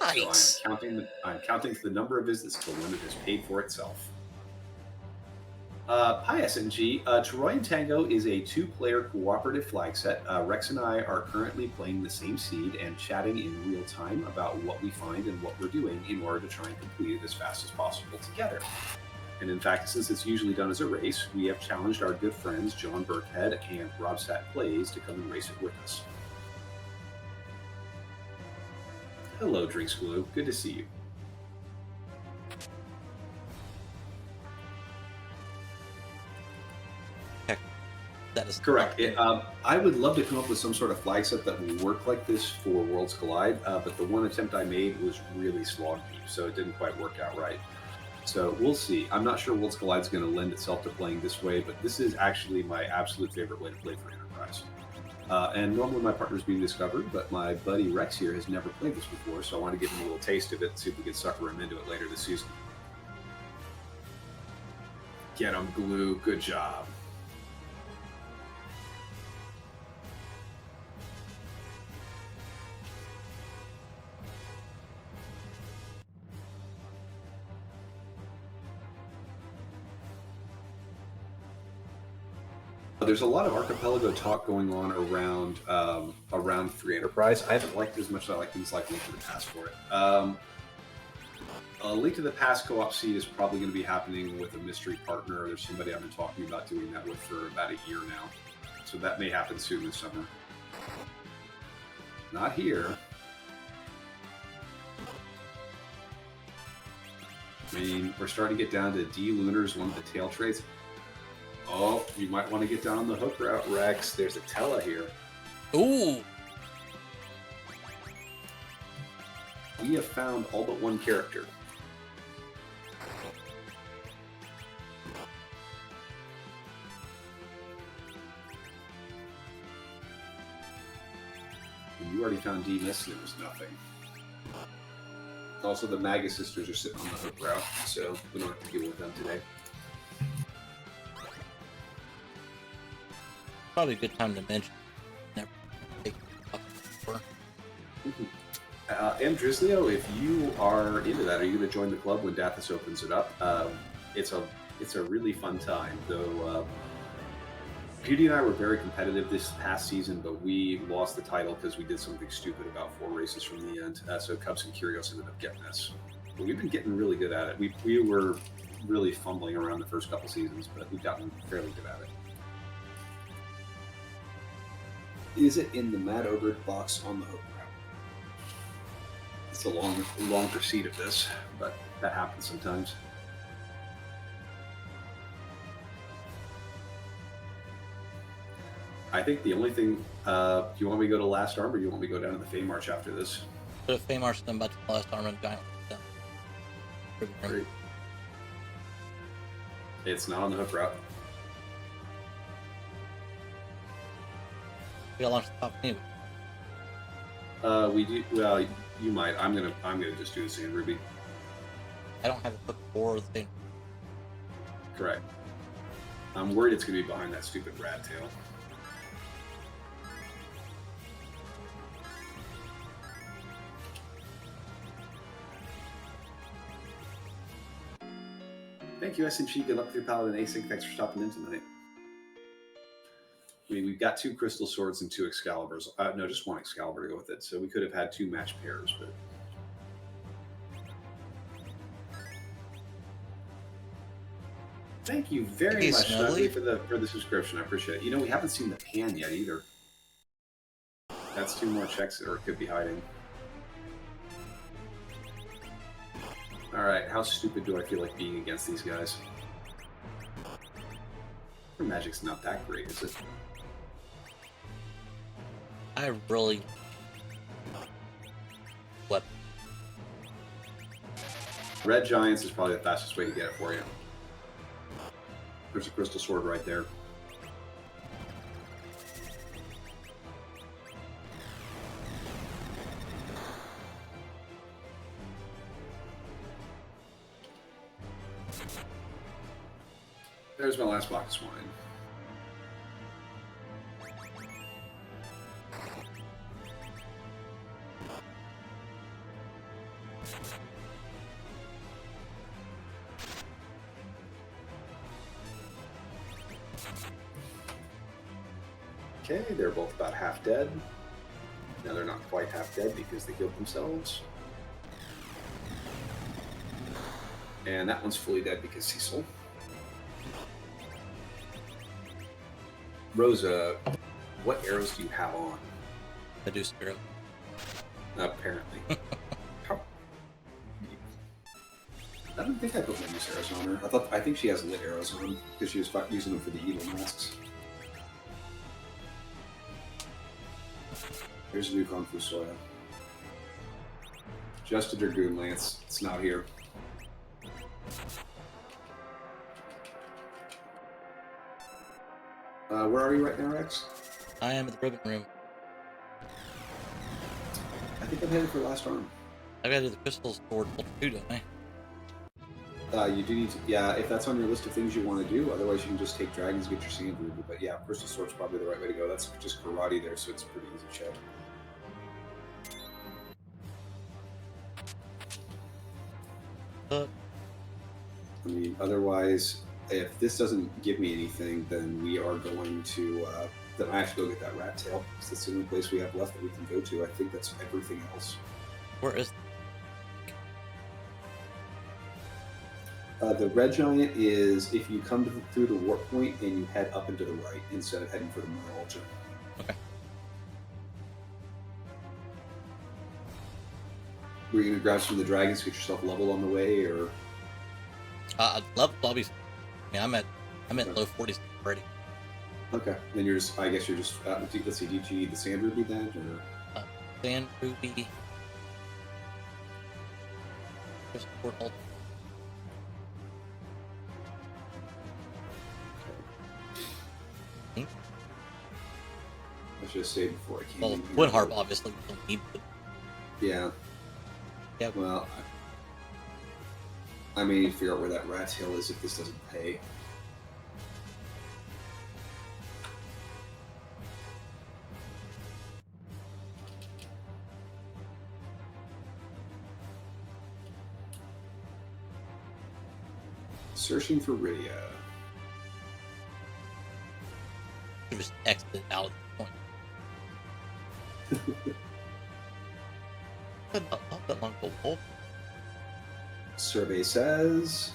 Nice. So I'm counting the number of visits till the limit has paid for itself. Hi SNG. Troy and Tango is a 2-player cooperative flag set. Rex and I are currently playing the same seed and chatting in real time about what we find and what we're doing in order to try and complete it as fast as possible together. And in fact, since it's usually done as a race, we have challenged our good friends John Burkhead and Rob Sat Plays to come and race it with us. Hello, Drinks Glue. Good to see you. That is correct. I would love to come up with some sort of flag set that will work like this for Worlds Collide, but the one attempt I made was really slog deep, so it didn't quite work out right. So we'll see. I'm not sure Worlds Collide is going to lend itself to playing this way, but this is actually my absolute favorite way to play for Enterprise. And normally my partner's being discovered, but my buddy Rex here has never played this before, so I want to give him a little taste of it and see if we can sucker him into it later this season. Get him, Glue. Good job. There's a lot of archipelago talk going on around Free Enterprise. I haven't liked it as much as I like things like Link to the Past for it. A Link to the Past co-op seed is probably going to be happening with a mystery partner. There's somebody I've been talking about doing that with for about a year now, so that may happen soon this summer. Not here. I mean, we're starting to get down to D Lunar's one of the tail traits. Oh, you might want to get down the hook route, Rex. There's a Tella here. Ooh. We have found all but one character. And you already found D Miss and it was nothing. Also, the Magus sisters are sitting on the hook route, so we don't have to deal with them today. Probably a good time to mention. Never take before. M. Drislio, if you are into that, are you going to join the club when Dathis opens it up? It's a really fun time, though. Judy and I were very competitive this past season, but we lost the title because we did something stupid about 4 races from the end. So Cubs and Curios ended up getting us. But we've been getting really good at it. We were really fumbling around the first couple seasons, but we've gotten fairly good at it. Is it in the Mad Ogre box on the hook route? It's a long pursuit of this, but that happens sometimes. I think the only thing, do you want me to go to Last Arm, or do you want me to go down to the Fey March after this? So if Feymar's done about the last arm and giant. Great. It's not on the hook route. We got launched the top anyway. We do. Well, you might. I'm gonna just do the Sand Ruby. I don't have a hook for the thing. Correct. I'm worried it's gonna be behind that stupid rat tail. Thank you, SMG. Good luck with your Paladin Async. Thanks for stopping in tonight. I mean, we've got 2 Crystal Swords and 2 Excaliburs. No, just 1 Excalibur to go with it. So we could have had 2 match pairs, but... Thank you very much, Dudley, for the subscription. I appreciate it. You know, we haven't seen the pan yet either. That's 2 more checks that could be hiding. Alright, how stupid do I feel like being against these guys? Their magic's not that great, is it? I really... What? Red Giants is probably the fastest way to get it for you. There's a Crystal Sword right there. There's my last box of wine. Okay, they're both about half dead. Now they're not quite half dead because they killed themselves. And that one's fully dead because Cecil. Rosa, what arrows do you have on? Medusa arrow. Apparently. How? I don't think I put Medusa arrows on her. I think she has lit arrows on because she was using them for the evil masks. Here's a new Kung Fu Soya. Just a Dragoon Lance. It's not here. Where are you right now, Rex? I am at the ribbon room. I think I'm headed for Last Arm. I gotta do the crystal sword filter too, don't I? You do need to, yeah, if that's on your list of things you want to do. Otherwise, you can just take dragons, get your Sand Ruby. But yeah, Crystal Sword's probably the right way to go. That's just karate there, so it's a pretty easy check. I mean, otherwise, if this doesn't give me anything, then we are going to. Then I have to go get that rat tail. That's the only place we have left that we can go to. I think that's everything else. Where is? The red giant is if you come through the warp point and you head up and to the right instead of heading for the Merle giant. Okay. Were you gonna grab some of the dragons to get yourself level on the way, or? I'd love lobby. I mean, I'm at low 40s already. Okay, then you're just. I guess you're just. Let's see. Did you need the sand ruby then, or? Sand ruby. Just portal. Okay. Let's just say before I came. Well, in here. Twin Harp obviously we don't need. But Yeah. yeah. Well, I may need to figure out where that rat tail is if this doesn't pay. Searching for Rydia. Just exit out of the point. Not that long ago, Wolf. Survey says.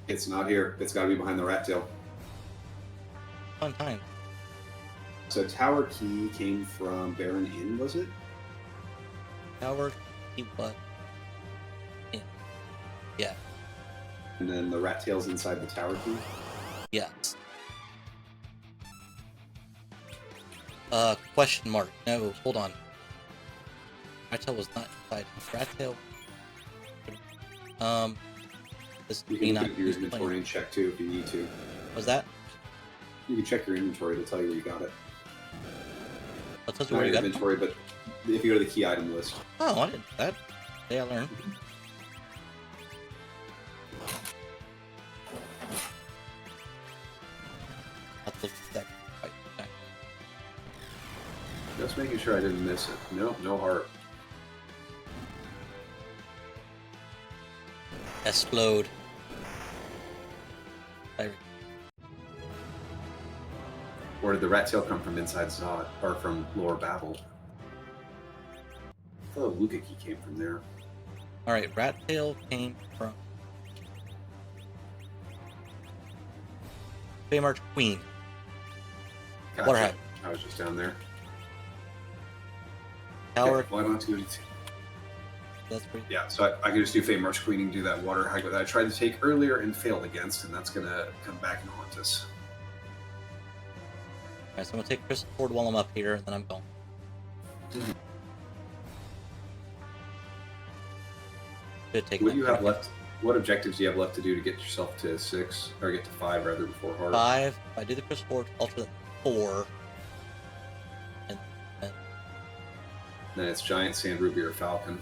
It's not here. It's got to be behind the rat tail. Fun time. So Tower Key came from Baron Inn, was it? Tower, he was. Yeah. And then the rat tail's inside the Tower Key? Yes. Question mark. No, hold on. Rattail was not inside. Rattail. This You can look at your inventory and check too if you need to. Was that? You can check your inventory to tell you where you got it. I'll tell you Not where you your got it. inventory, but if you go to the key item list. Oh, I didn't know that. Today I learned. I'll look at that. Right. Okay. Just making sure I didn't miss it. No, no heart. Explode. Or did the rat tail come from inside Zod, or from Lower Babel? I thought Luca key came from there. Alright, Rattail came from Baymarch Queen. Gotcha. Waterhead. I was just down there. Tower. Okay, well, I don't have to do anything. That's pretty. Yeah, so I can just do Fey March Queening, do that water hike that I tried to take earlier and failed against, and that's gonna come back and haunt us. Alright, so I'm gonna take Crystal Ford while I'm up here, and then I'm going. Should take What that do you have back. left? What objectives do you have left to do to get yourself to 6, or get to 5 rather before hard? 5. If I do the Crystal Ford, alter that 4. And Then it's Giant, Sand Ruby, or Falcon.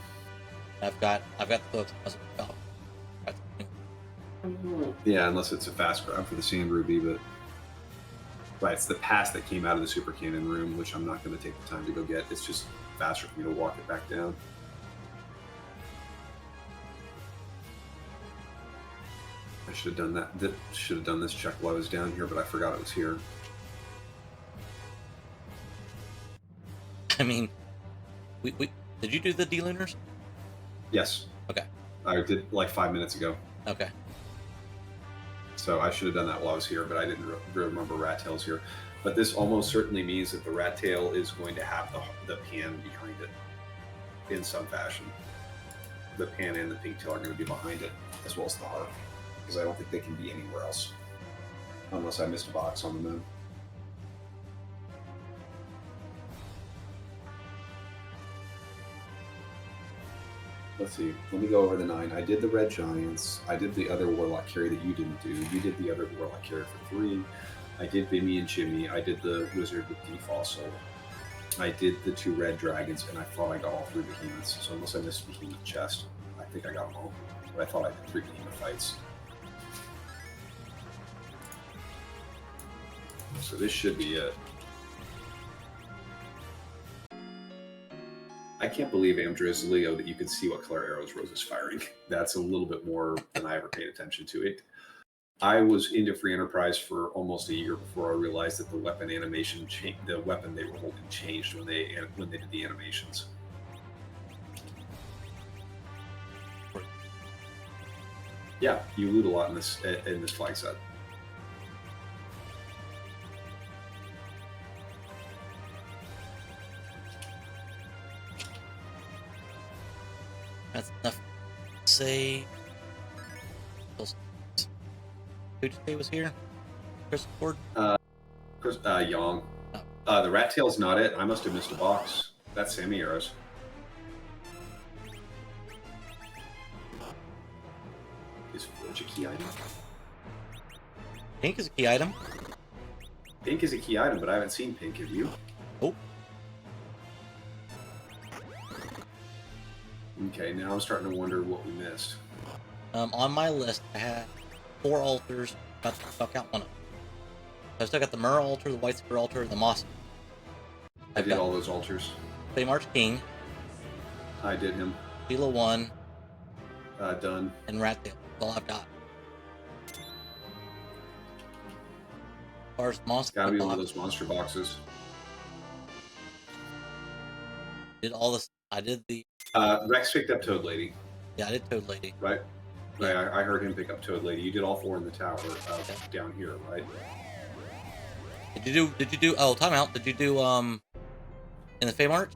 I've got the hooks as well. Yeah, unless it's a fast grab for the Sand Ruby, but right, it's the pass that came out of the Super Cannon room, which I'm not going to take the time to go get. It's just faster for me to walk it back down. I should have done that. Should have done this check while I was down here, but I forgot it was here. I mean, we did you do the D-Lunars? Yes. Okay. I did like 5 minutes ago. Okay. So I should have done that while I was here, but I didn't remember Rat Tail's here. But this almost certainly means that the Rat Tail is going to have the pan behind it in some fashion. The pan and the pigtail are going to be behind it, as well as the harp, because I don't think they can be anywhere else, unless I missed a box on the moon. Let's see. Let me go over the 9. I did the Red Giants. I did the other Warlock carry that you didn't do. You did the other Warlock carry for 3. I did Bimmy and Jimmy. I did the Wizard with Defossil. I did the 2 Red Dragons, and I thought I got all 3 Behemoths. So unless I missed Behemoth Chest, I think I got them all. But I thought I did 3 Behemoth fights. So this should be it. I can't believe Amdriz Leo that you could see what color arrows Rose is firing. That's a little bit more than I ever paid attention to it. I was into Free Enterprise for almost a year before I realized that the weapon animation, the weapon they were holding, changed when they did the animations. Yeah, you loot a lot in this flag set. That's enough. Say, who'd you say was here? Chris Ford? Yang. The rat tail's not it. I must have missed a box. That's Sammy arrows. Is Forge a key item? Pink is a key item. Pink is a key item, but I haven't seen pink. Have you? Oh. Okay, now I'm starting to wonder what we missed. On my list, I had 4 altars. About to fuck out one of them. I still got the Myrrh altar, the White Spear altar, and the Moss. I did all those altars. Flame Arch King. I did him. Sheila 1. Done. And Rat Tail. That's all I've got. As far as monster Gotta be one of those monster boxes. Did all this. I did the. Rex picked up Toad Lady. Yeah, I did Toad Lady. Right? Yeah. Right, I heard him pick up Toad Lady. You did all 4 in the tower down here, right? Did you do? Oh, timeout. Did you do in the Fame Arch?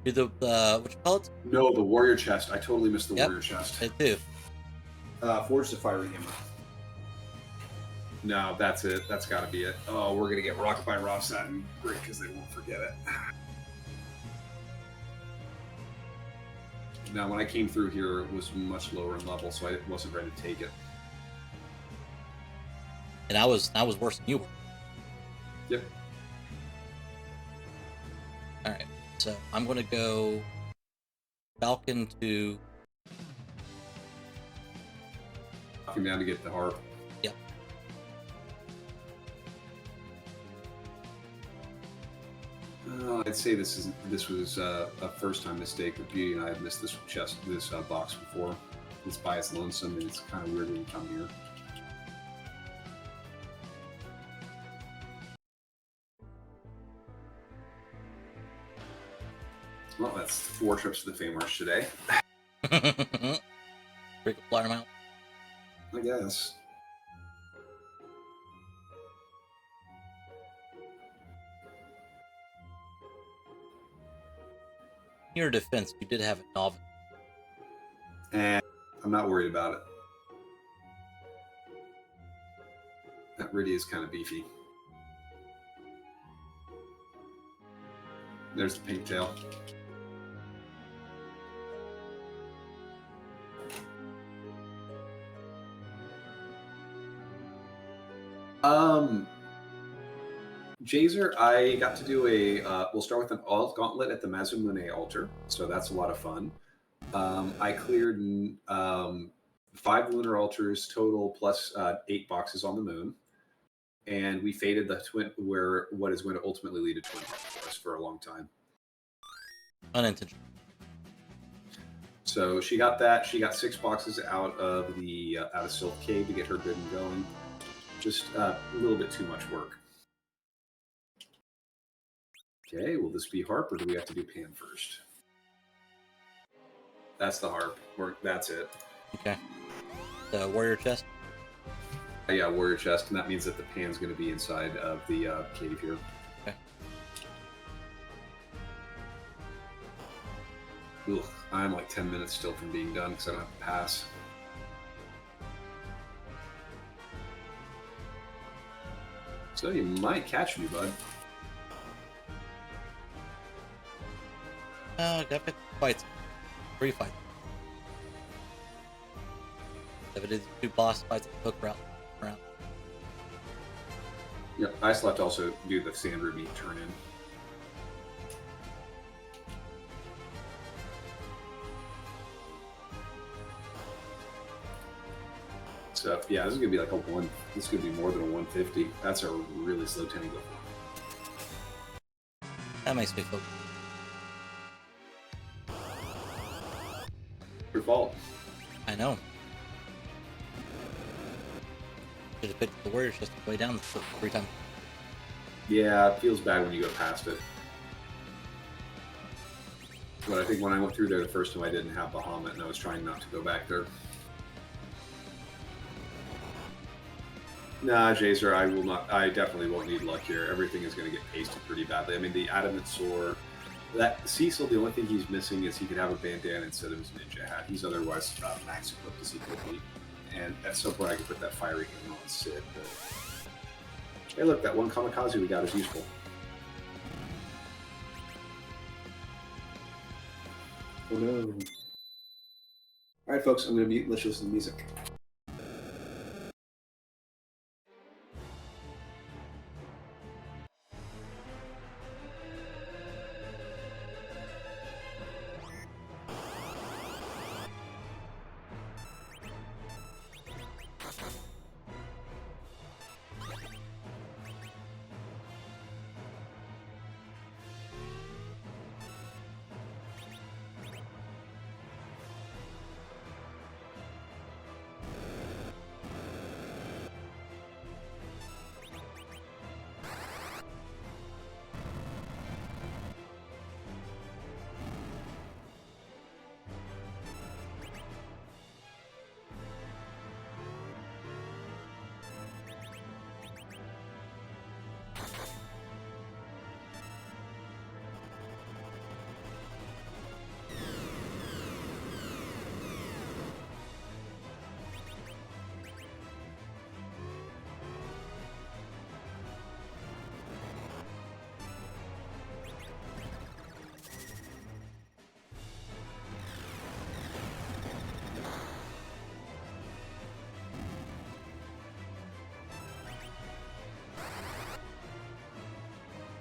Do the what you call it? No, the warrior chest. I totally missed the warrior chest. I do. Forge the firing hammer. No, that's it. That's got to be it. Oh, we're gonna get rocked by Rob Satin. Great, because they won't forget it. Now, when I came through here, it was much lower in level, so I wasn't ready to take it. And I was worse than you were. Yep. All right, so I'm gonna go Falcon to. Come down to get the harp. Yep. I'd say this was a first-time mistake, but Beauty and I have missed this box before. It's by its lonesome, and it's kind of weird when you come here. Well, that's 4 trips to the Fame Arch today. Break a flyer mount. I guess. In your defense, you did have a novice. And I'm not worried about it. That Riddy is kind of beefy. There's the pink tail. Jazer, I got to do we'll start with an alt gauntlet at the Mazumune altar, so that's a lot of fun. I cleared 5 lunar altars total plus 8 boxes on the moon, and we faded the twin, what is going to ultimately lead to twin for us for a long time. Unintentional. So she got that. She got 6 boxes out of Silk Cave to get her good and going. Just a little bit too much work. Okay, will this be harp, or do we have to do pan first? That's the harp. That's it. Okay. The warrior chest? Yeah, warrior chest, and that means that the pan's going to be inside of the cave here. Okay. Ugh, I'm like 10 minutes still from being done because I don't have to pass. So you might catch me, bud. Got 50 fights. 3 fights. If it is 2 boss fights, hook route. Yep, I still have to also do the Sand Ruby turn in. So yeah, this is gonna be like this is gonna be more than a 150. That's a really slow Tango. That makes me feel Your fault. I know. Should have picked the Warriors just way down the 3 times. Yeah, it feels bad when you go past it. But I think when I went through there the first time, I didn't have Bahamut, and I was trying not to go back there. Nah, Jazer, I will not. I definitely won't need luck here. Everything is going to get pasted pretty badly. I mean, the Adamant Sword, that Cecil, the only thing he's missing is he could have a bandana instead of his ninja hat. He's otherwise max equipped as he could be. And at some point, I could put that fiery hammer on Sid. But hey, look, that one kamikaze we got is useful. Oh no! All right, folks, I'm going to mute. Let's listen to music.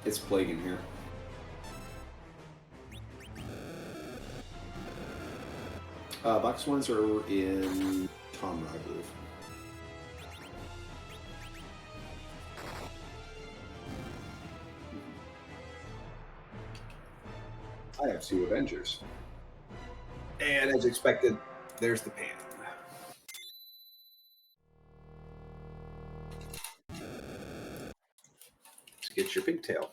It's plaguing here. Box ones are in Tomra, I believe. I have 2 Avengers. And as expected, there's the pan. Let's get your pigtail.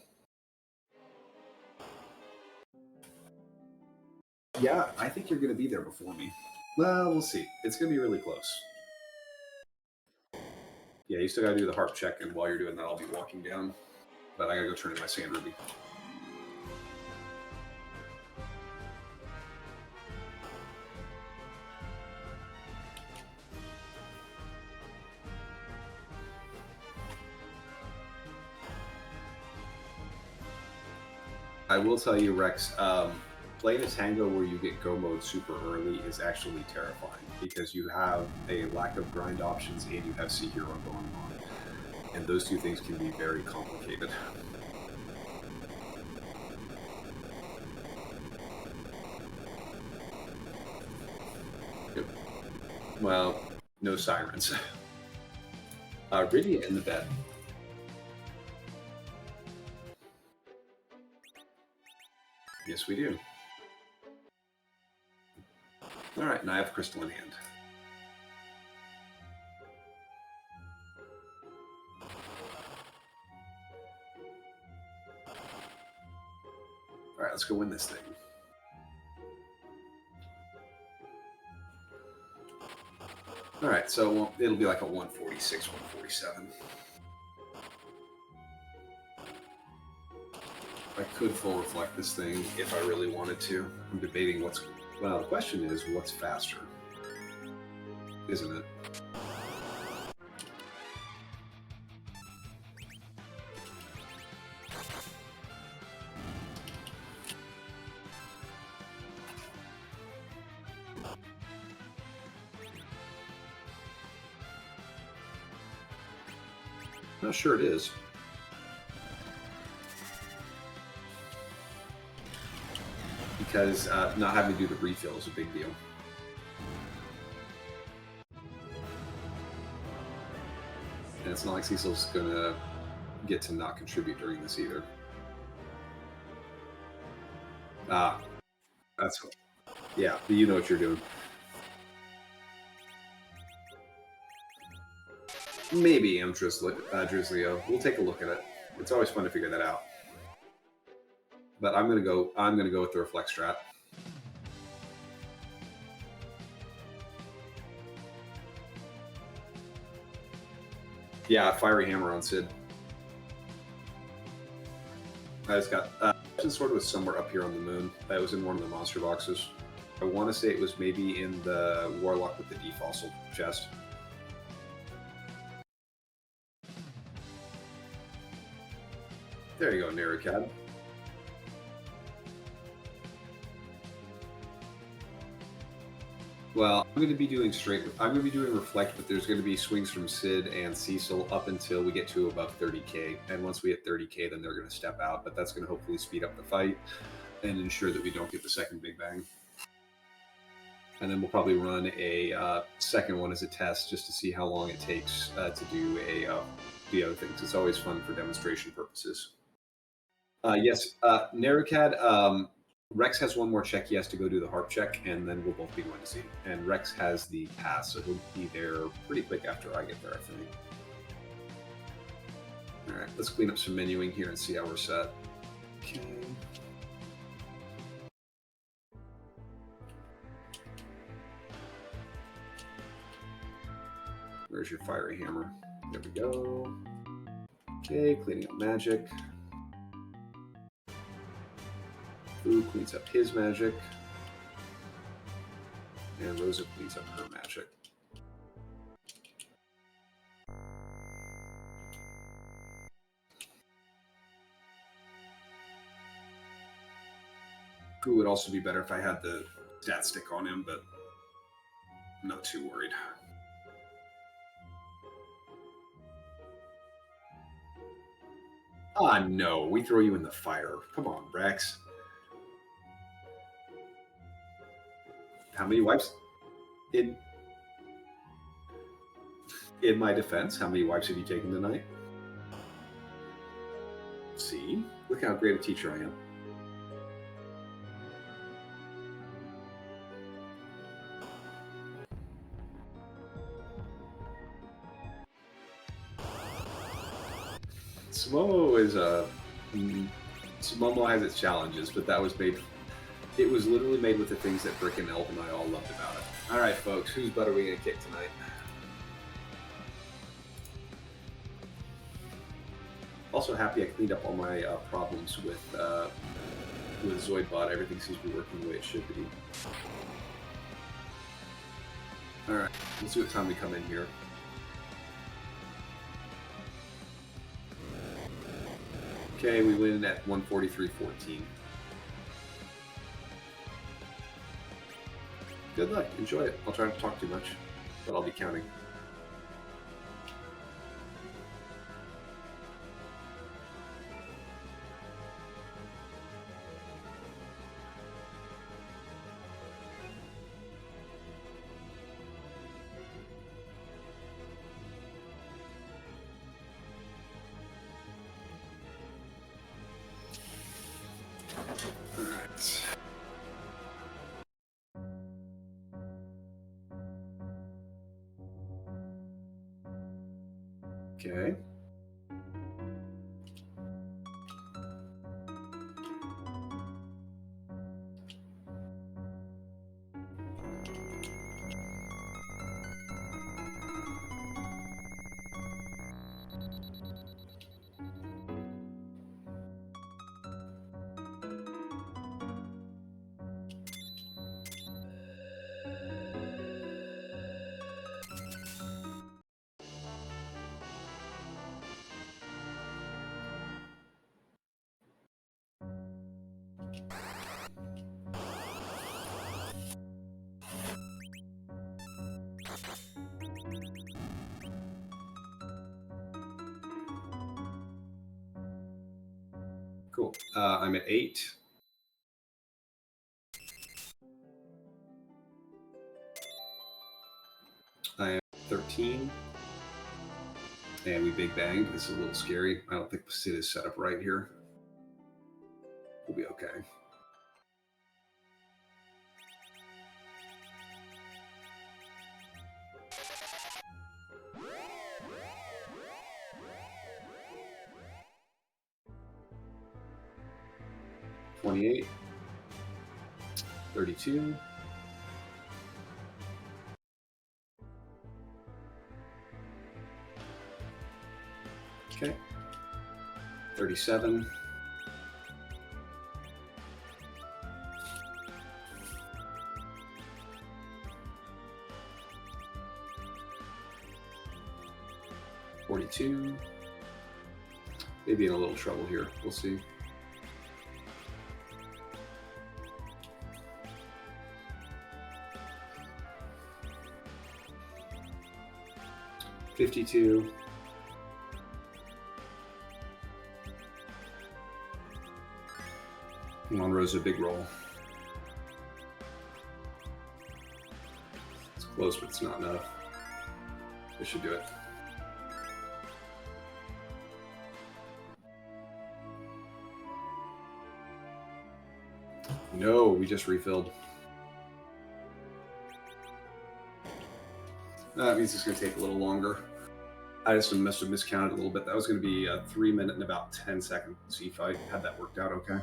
Yeah, I think you're going to be there before me. Well, we'll see. It's going to be really close. Yeah, you still got to do the harp check, and while you're doing that, I'll be walking down. But I got to go turn in my sand ruby. I will tell you, Rex, playing a Tango where you get go mode super early is actually terrifying because you have a lack of grind options and you have Sea Hero going on. And those 2 things can be very complicated. Yep. Well, no sirens. Rydia in the bed. Yes, we do. All right, and I have Crystal in hand. All right, let's go win this thing. All right, so it'll be like a 146, 147. I could full reflect this thing if I really wanted to. I'm debating what's... Well, the question is, what's faster? Isn't it? Not sure it is. Because not having to do the refill is a big deal. And it's not like Cecil's gonna get to not contribute during this either. Ah, that's cool. Yeah, but you know what you're doing. Maybe Drizzlio. We'll take a look at it. It's always fun to figure that out. But I'm gonna go with the reflect strat. Yeah, fiery hammer on Sid. I just got sword was somewhere up here on the moon. That was in one of the monster boxes. I want to say it was maybe in the Warlock with the defossil chest. There you go, Nericad. Well, I'm going to be doing reflect, but there's going to be swings from Sid and Cecil up until we get to above 30k, and once we hit 30k, then they're going to step out. But that's going to hopefully speed up the fight and ensure that we don't get the second Big Bang. And then we'll probably run a second one as a test just to see how long it takes to do the other things. It's always fun for demonstration purposes. Yes, Nericad. Rex has one more check. He has to go do the harp check, and then we'll both be going to see. And Rex has the pass, so he'll be there pretty quick after I get there, I think. All right, let's clean up some menuing here and see how we're set. Okay. Where's your fiery hammer? There we go. Okay, cleaning up magic. Fu cleans up his magic. And Rosa cleans up her magic. Fu would also be better if I had the stat stick on him, but I'm not too worried. Ah, no, we throw you in the fire. Come on, Rex. How many wipes? In my defense, how many wipes have you taken tonight? See? Look how great a teacher I am. Sumomo has its challenges, but that was made. It was literally made with the things that Brick and Elf and I all loved about it. All right, folks, whose butt are we gonna kick tonight? Also happy I cleaned up all my problems with Zoidbot. Everything seems to be working the way it should be. All right, let's see what time we come in here. Okay, we win at 143.14. Good luck. Enjoy it. I'll try not to talk too much, but I'll be counting. Okay. Cool. I'm at 8. I am 13. And we big banged. This is a little scary. I don't think Sid is set up right here. We'll be okay. 28. 32. Okay. 37. 42. Maybe in a little trouble here. We'll see. 52. Come on, Rosa, big roll. It's close, but it's not enough. This should do it. No, we just refilled. That means it's going to take a little longer. I just must have miscounted a little bit. That was going to be a 3 minute and about 10-second C-fight. Had that worked out okay.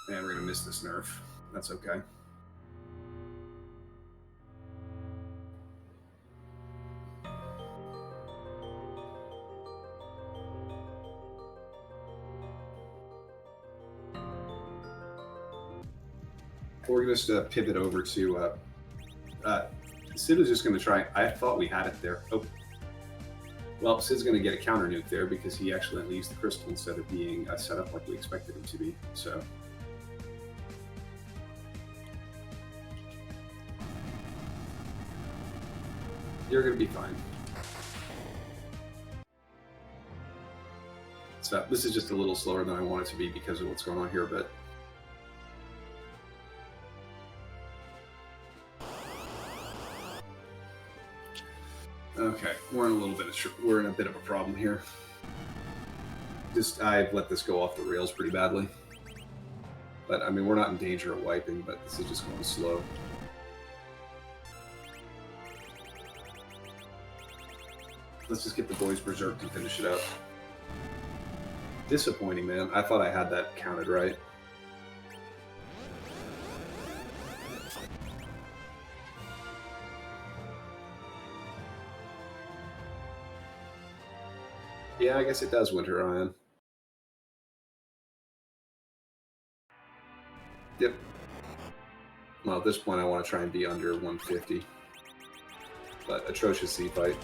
And we're going to miss this nerf. That's okay. We're going to just pivot over to Sid was just going to try. I thought we had it there. Oh, well, Sid's going to get a counter nuke there because he actually used the crystal instead of being set up like we expected him to be. So. You're going to be fine. So this is just a little slower than I want it to be because of what's going on here, but. Okay, we're in a bit of a problem here. I've let this go off the rails pretty badly. But I mean, we're not in danger of wiping, but this is just going slow. Let's just get the boys berserk and finish it up. Disappointing, man. I thought I had that counted right. Yeah, I guess it does Winter Ion. Yep. Well, at this point, I want to try and be under 150. But atrocious C-fight.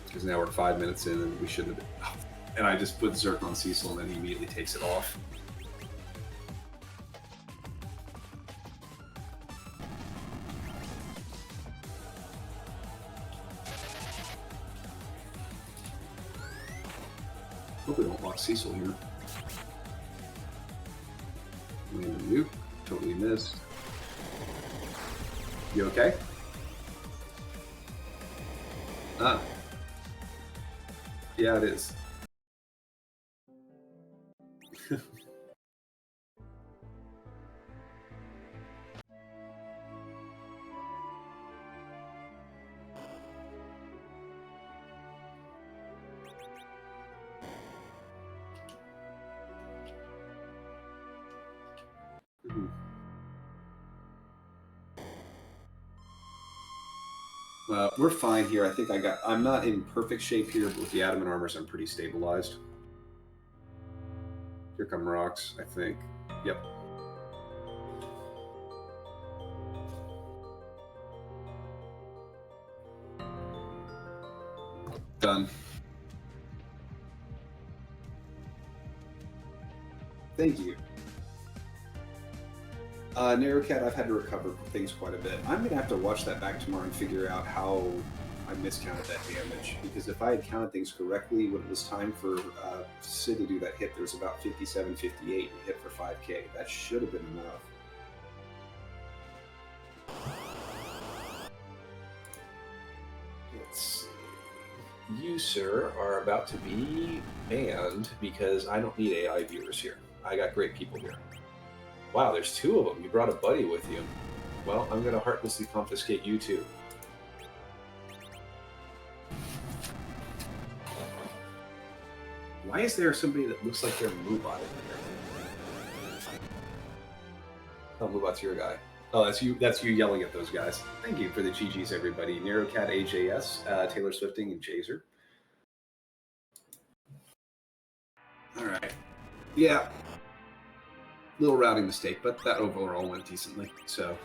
Because now we're 5 minutes in and we shouldn't have been. Oh, and I just put Zerk on Cecil and then he immediately takes it off. Hope we don't lock Cecil here. Nope, totally missed. You okay? Ah. Yeah, it is. We're fine here. I think I'm not in perfect shape here, but with the adamant armors, I'm pretty stabilized. Here come rocks, I think. Yep. Done. Thank you. Narrowcat, I've had to recover things quite a bit. I'm going to have to watch that back tomorrow and figure out how I miscounted that damage. Because if I had counted things correctly when it was time for Sid to do that hit, there was about 57, 58 hit for 5k. That should have been enough. Let's see. You, sir, are about to be banned because I don't need AI viewers here. I got great people here. Wow, there's 2 of them. You brought a buddy with you. Well, I'm going to heartlessly confiscate you too. Why is there somebody that looks like they're a Moobot in here? Oh, Moobot's your guy. Oh, that's you. That's you yelling at those guys. Thank you for the GGs, everybody. NeroCat AJS, Taylor Swifting, and Jazer. All right. Yeah. Little routing mistake, but that overall went decently. So.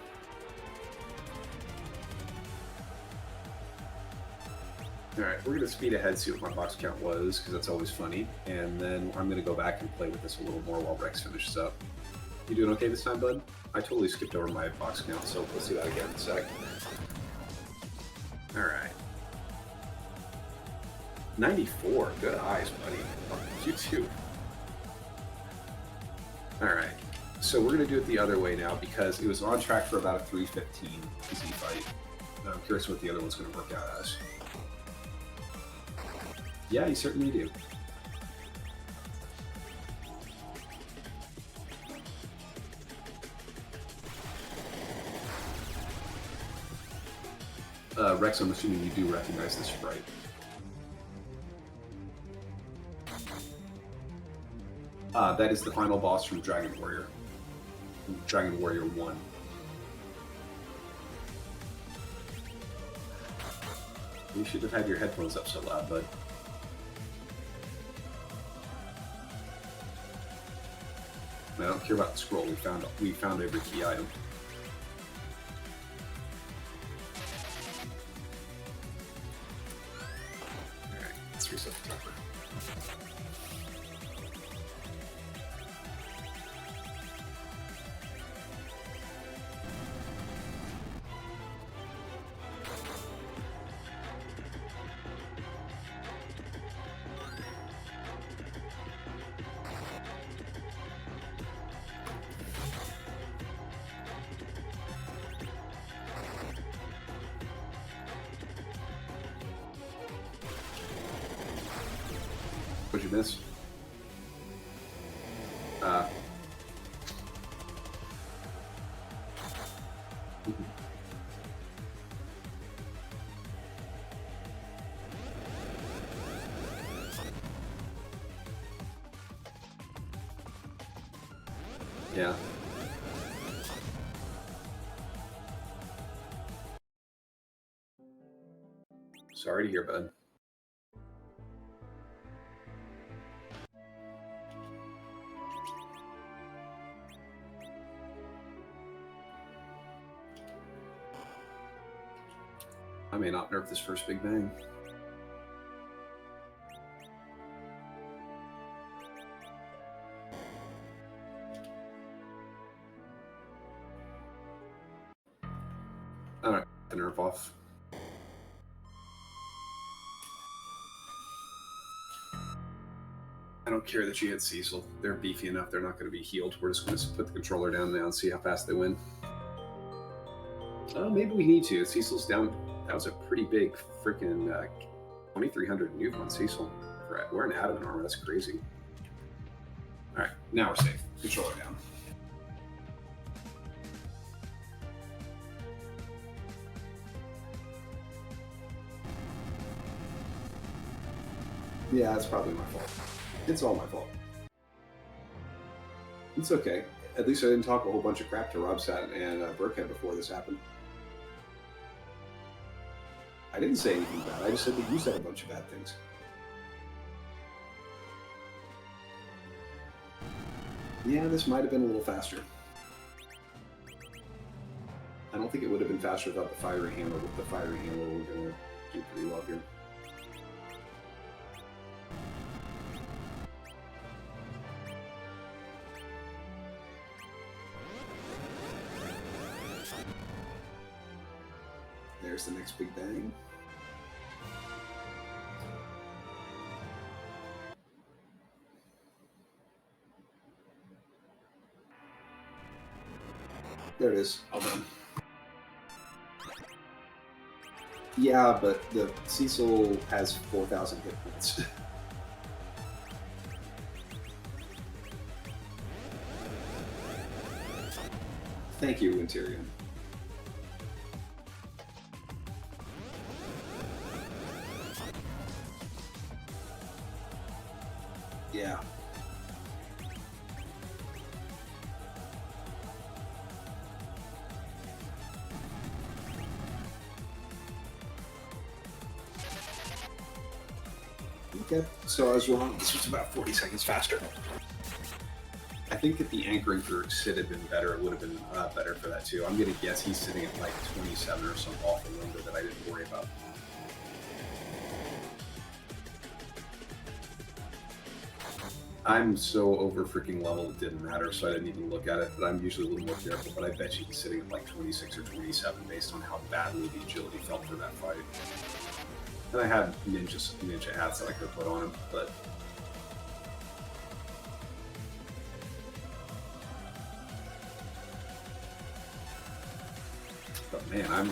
All right, we're gonna speed ahead, see what my box count was, because that's always funny, and then I'm gonna go back and play with this a little more while Rex finishes up. You doing okay this time, bud? I totally skipped over my box count, so we'll see that again in a sec. All right. 94, good eyes, buddy. Oh, you too. All right, so we're gonna do it the other way now because it was on track for about a 315 easy fight. I'm curious what the other one's gonna work out as. Yeah, you certainly do. Rex, I'm assuming you do recognize this sprite. That is the final boss from Dragon Warrior. Dragon Warrior 1. You should have had your headphones up so loud, bud. I don't care about the scroll. We found every key item. All right, let's reset the timer. What'd you miss? Yeah. Sorry to hear, bud. I may not nerf this first Big Bang. Alright, the nerf off. I don't care that you hit Cecil. They're beefy enough, they're not going to be healed. We're just going to put the controller down now and see how fast they win. Maybe we need to. Cecil's down. That was a pretty big freaking 2,300 nuke on Cecil. We're an adamant armor. That's crazy. All right, now we're safe. Controller down. Yeah, that's probably my fault. It's all my fault. It's okay. At least I didn't talk a whole bunch of crap to Robsat and Burkhead before this happened. I didn't say anything bad. I just said that you said a bunch of bad things. Yeah, this might have been a little faster. I don't think it would have been faster without the fiery handle. With the fiery handle, we're going to do pretty well here. There's the next Big Bang. There it is. All done. Yeah, but the Cecil has 4,000 hit points. Thank you, Interior. Okay, so I was wrong. This was about 40 seconds faster. I think if the anchoring for Sid had been better, it would have been better for that too. I'm going to guess he's sitting at like 27 or some awful number that I didn't worry about. I'm so over freaking level it didn't matter, so I didn't even look at it. But I'm usually a little more careful. But I bet you he's sitting at like 26 or 27 based on how badly the agility felt for that fight. And I had ninja hats that I could put on him, but man,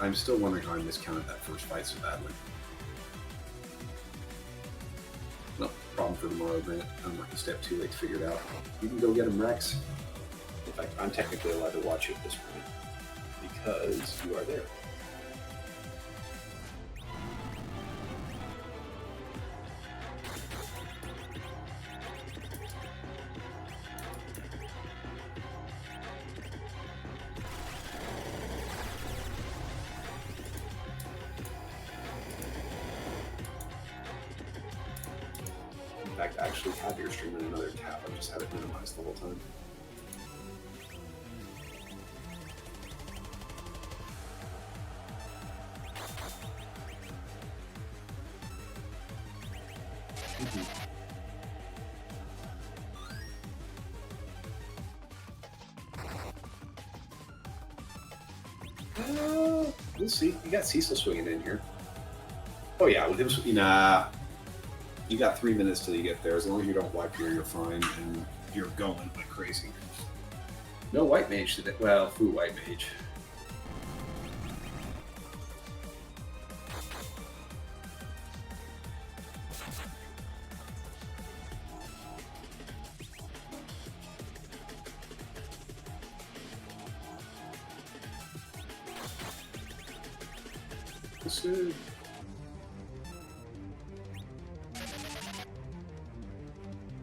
I'm still wondering how I miscounted that first fight so badly. No problem for tomorrow, Grant. I'm not gonna step too late to figure it out. You can go get him, Rex. In fact, I'm technically allowed to watch you at this point because you are there. In fact, I actually have your stream in another tab. I just had it minimized the whole time. We'll see. You got Cecil swinging in here. Oh yeah, with him, nah. You got 3 minutes till you get there. As long as you don't wipe here, you're fine, and you're going like crazy. No white mage today. Well, Fu white mage.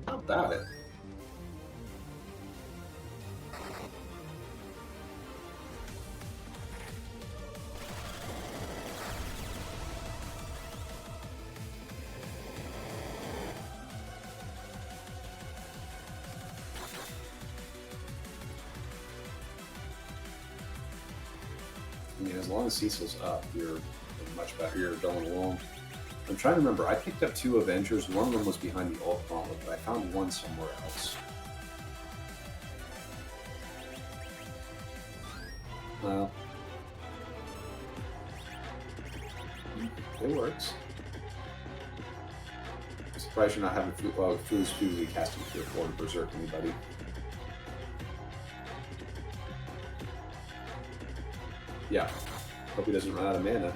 How about it? I mean, as long as Cecil's up, you're much better. You're going along. I'm trying to remember. I picked up 2 Avengers. One of them was behind the Alt Gauntlet, but I found one somewhere else. Well, it works. I'm surprised you're not having Fu's usually casting Fear 4 to berserk anybody. Yeah. Hope he doesn't run out of mana.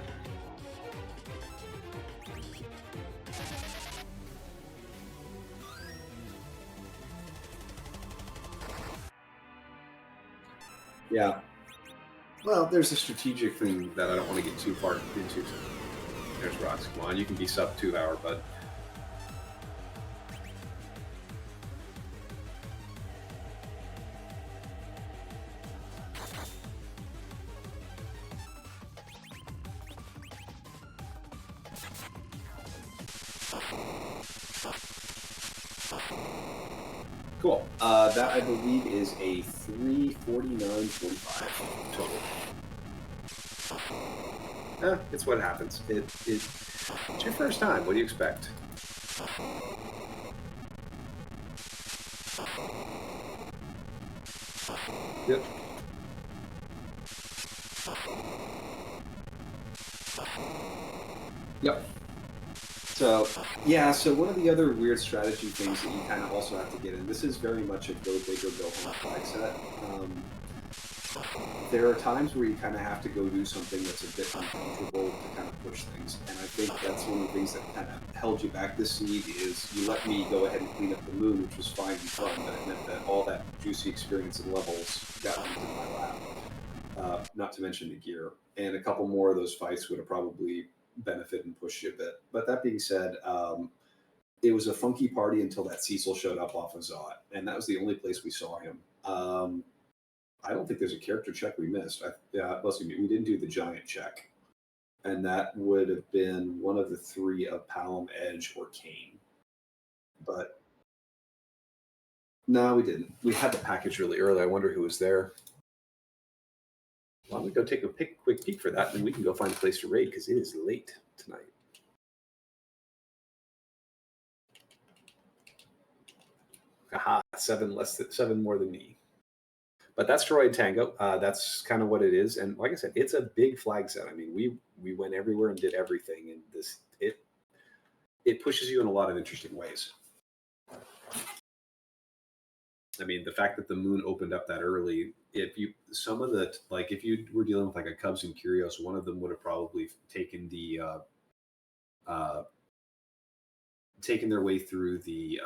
Yeah. Well, there's a strategic thing that I don't want to get too far into. There's Rox. Come on, you can be sub 2 hour, bud. Cool. That I believe is a 349.45 total. It's what happens. It's your first time. What do you expect? Yep. Yep. So, yeah, so one of the other weird strategy things that you kind of also have to get in, this is very much a go big or go home flag set. There are times where you kind of have to go do something that's a bit uncomfortable to kind of push things, and I think that's one of the things that kind of held you back this seed is you let me go ahead and clean up the moon, which was fine and fun, but it meant that all that juicy experience and levels got into my lap. Not to mention the gear, and a couple more of those fights would have probably benefit and push you a bit. But that being said, it was a funky party until that Cecil showed up off of Zot, and that was the only place we saw him. I don't think there's a character check we missed. Yeah, we didn't do the giant check. and that would have been one of the three of Palom, Edge, or Kane. But no, we didn't. We had the package really early. I wonder who was there. Why don't we go take a quick peek for that, and we can go find a place to raid because it is late tonight. Aha, seven more than me. But that's Troy and Tango. That's kind of what it is. And like I said, it's a big flag set. I mean, we went everywhere and did everything, and it pushes you in a lot of interesting ways. I mean, the fact that the moon opened up that early, if you were dealing with like a Cubs and Curios, one of them would have probably taken taken their way through the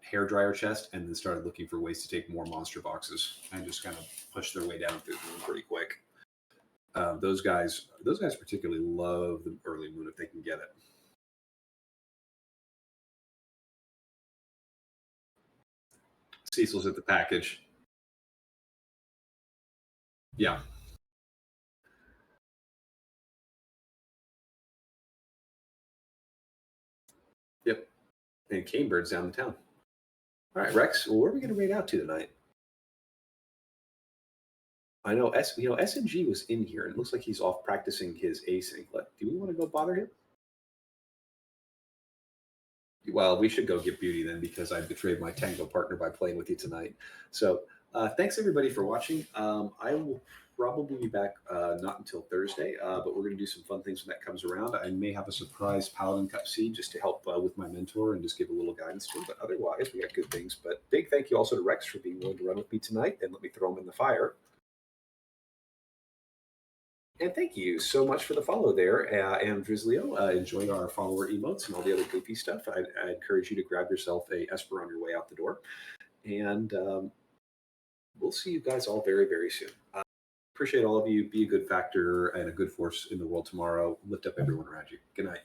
hair dryer chest and then started looking for ways to take more monster boxes and just kind of push their way down through the moon pretty quick. Those guys particularly love the early moon if they can get it. Cecil's at the package. Yeah. Yep. And Canebird's down in town. All right, Rex. Well, where are we going to raid out to tonight? I know SNG was in here, and it looks like he's off practicing his async. Do we want to go bother him? Well, we should go get Beauty then because I betrayed my Tango partner by playing with you tonight. So thanks everybody for watching. I will probably be back not until Thursday, but we're going to do some fun things when that comes around. I may have a surprise Paladin Cup seed just to help with my mentor and just give a little guidance to him. But otherwise, we got good things. But big thank you also to Rex for being willing to run with me tonight and let me throw him in the fire. And thank you so much for the follow there, Drizzlio. Enjoy our follower emotes and all the other goofy stuff. I encourage you to grab yourself a Esper on your way out the door. And we'll see you guys all very, very soon. Appreciate all of you. Be a good factor and a good force in the world tomorrow. Lift up everyone around you. Good night.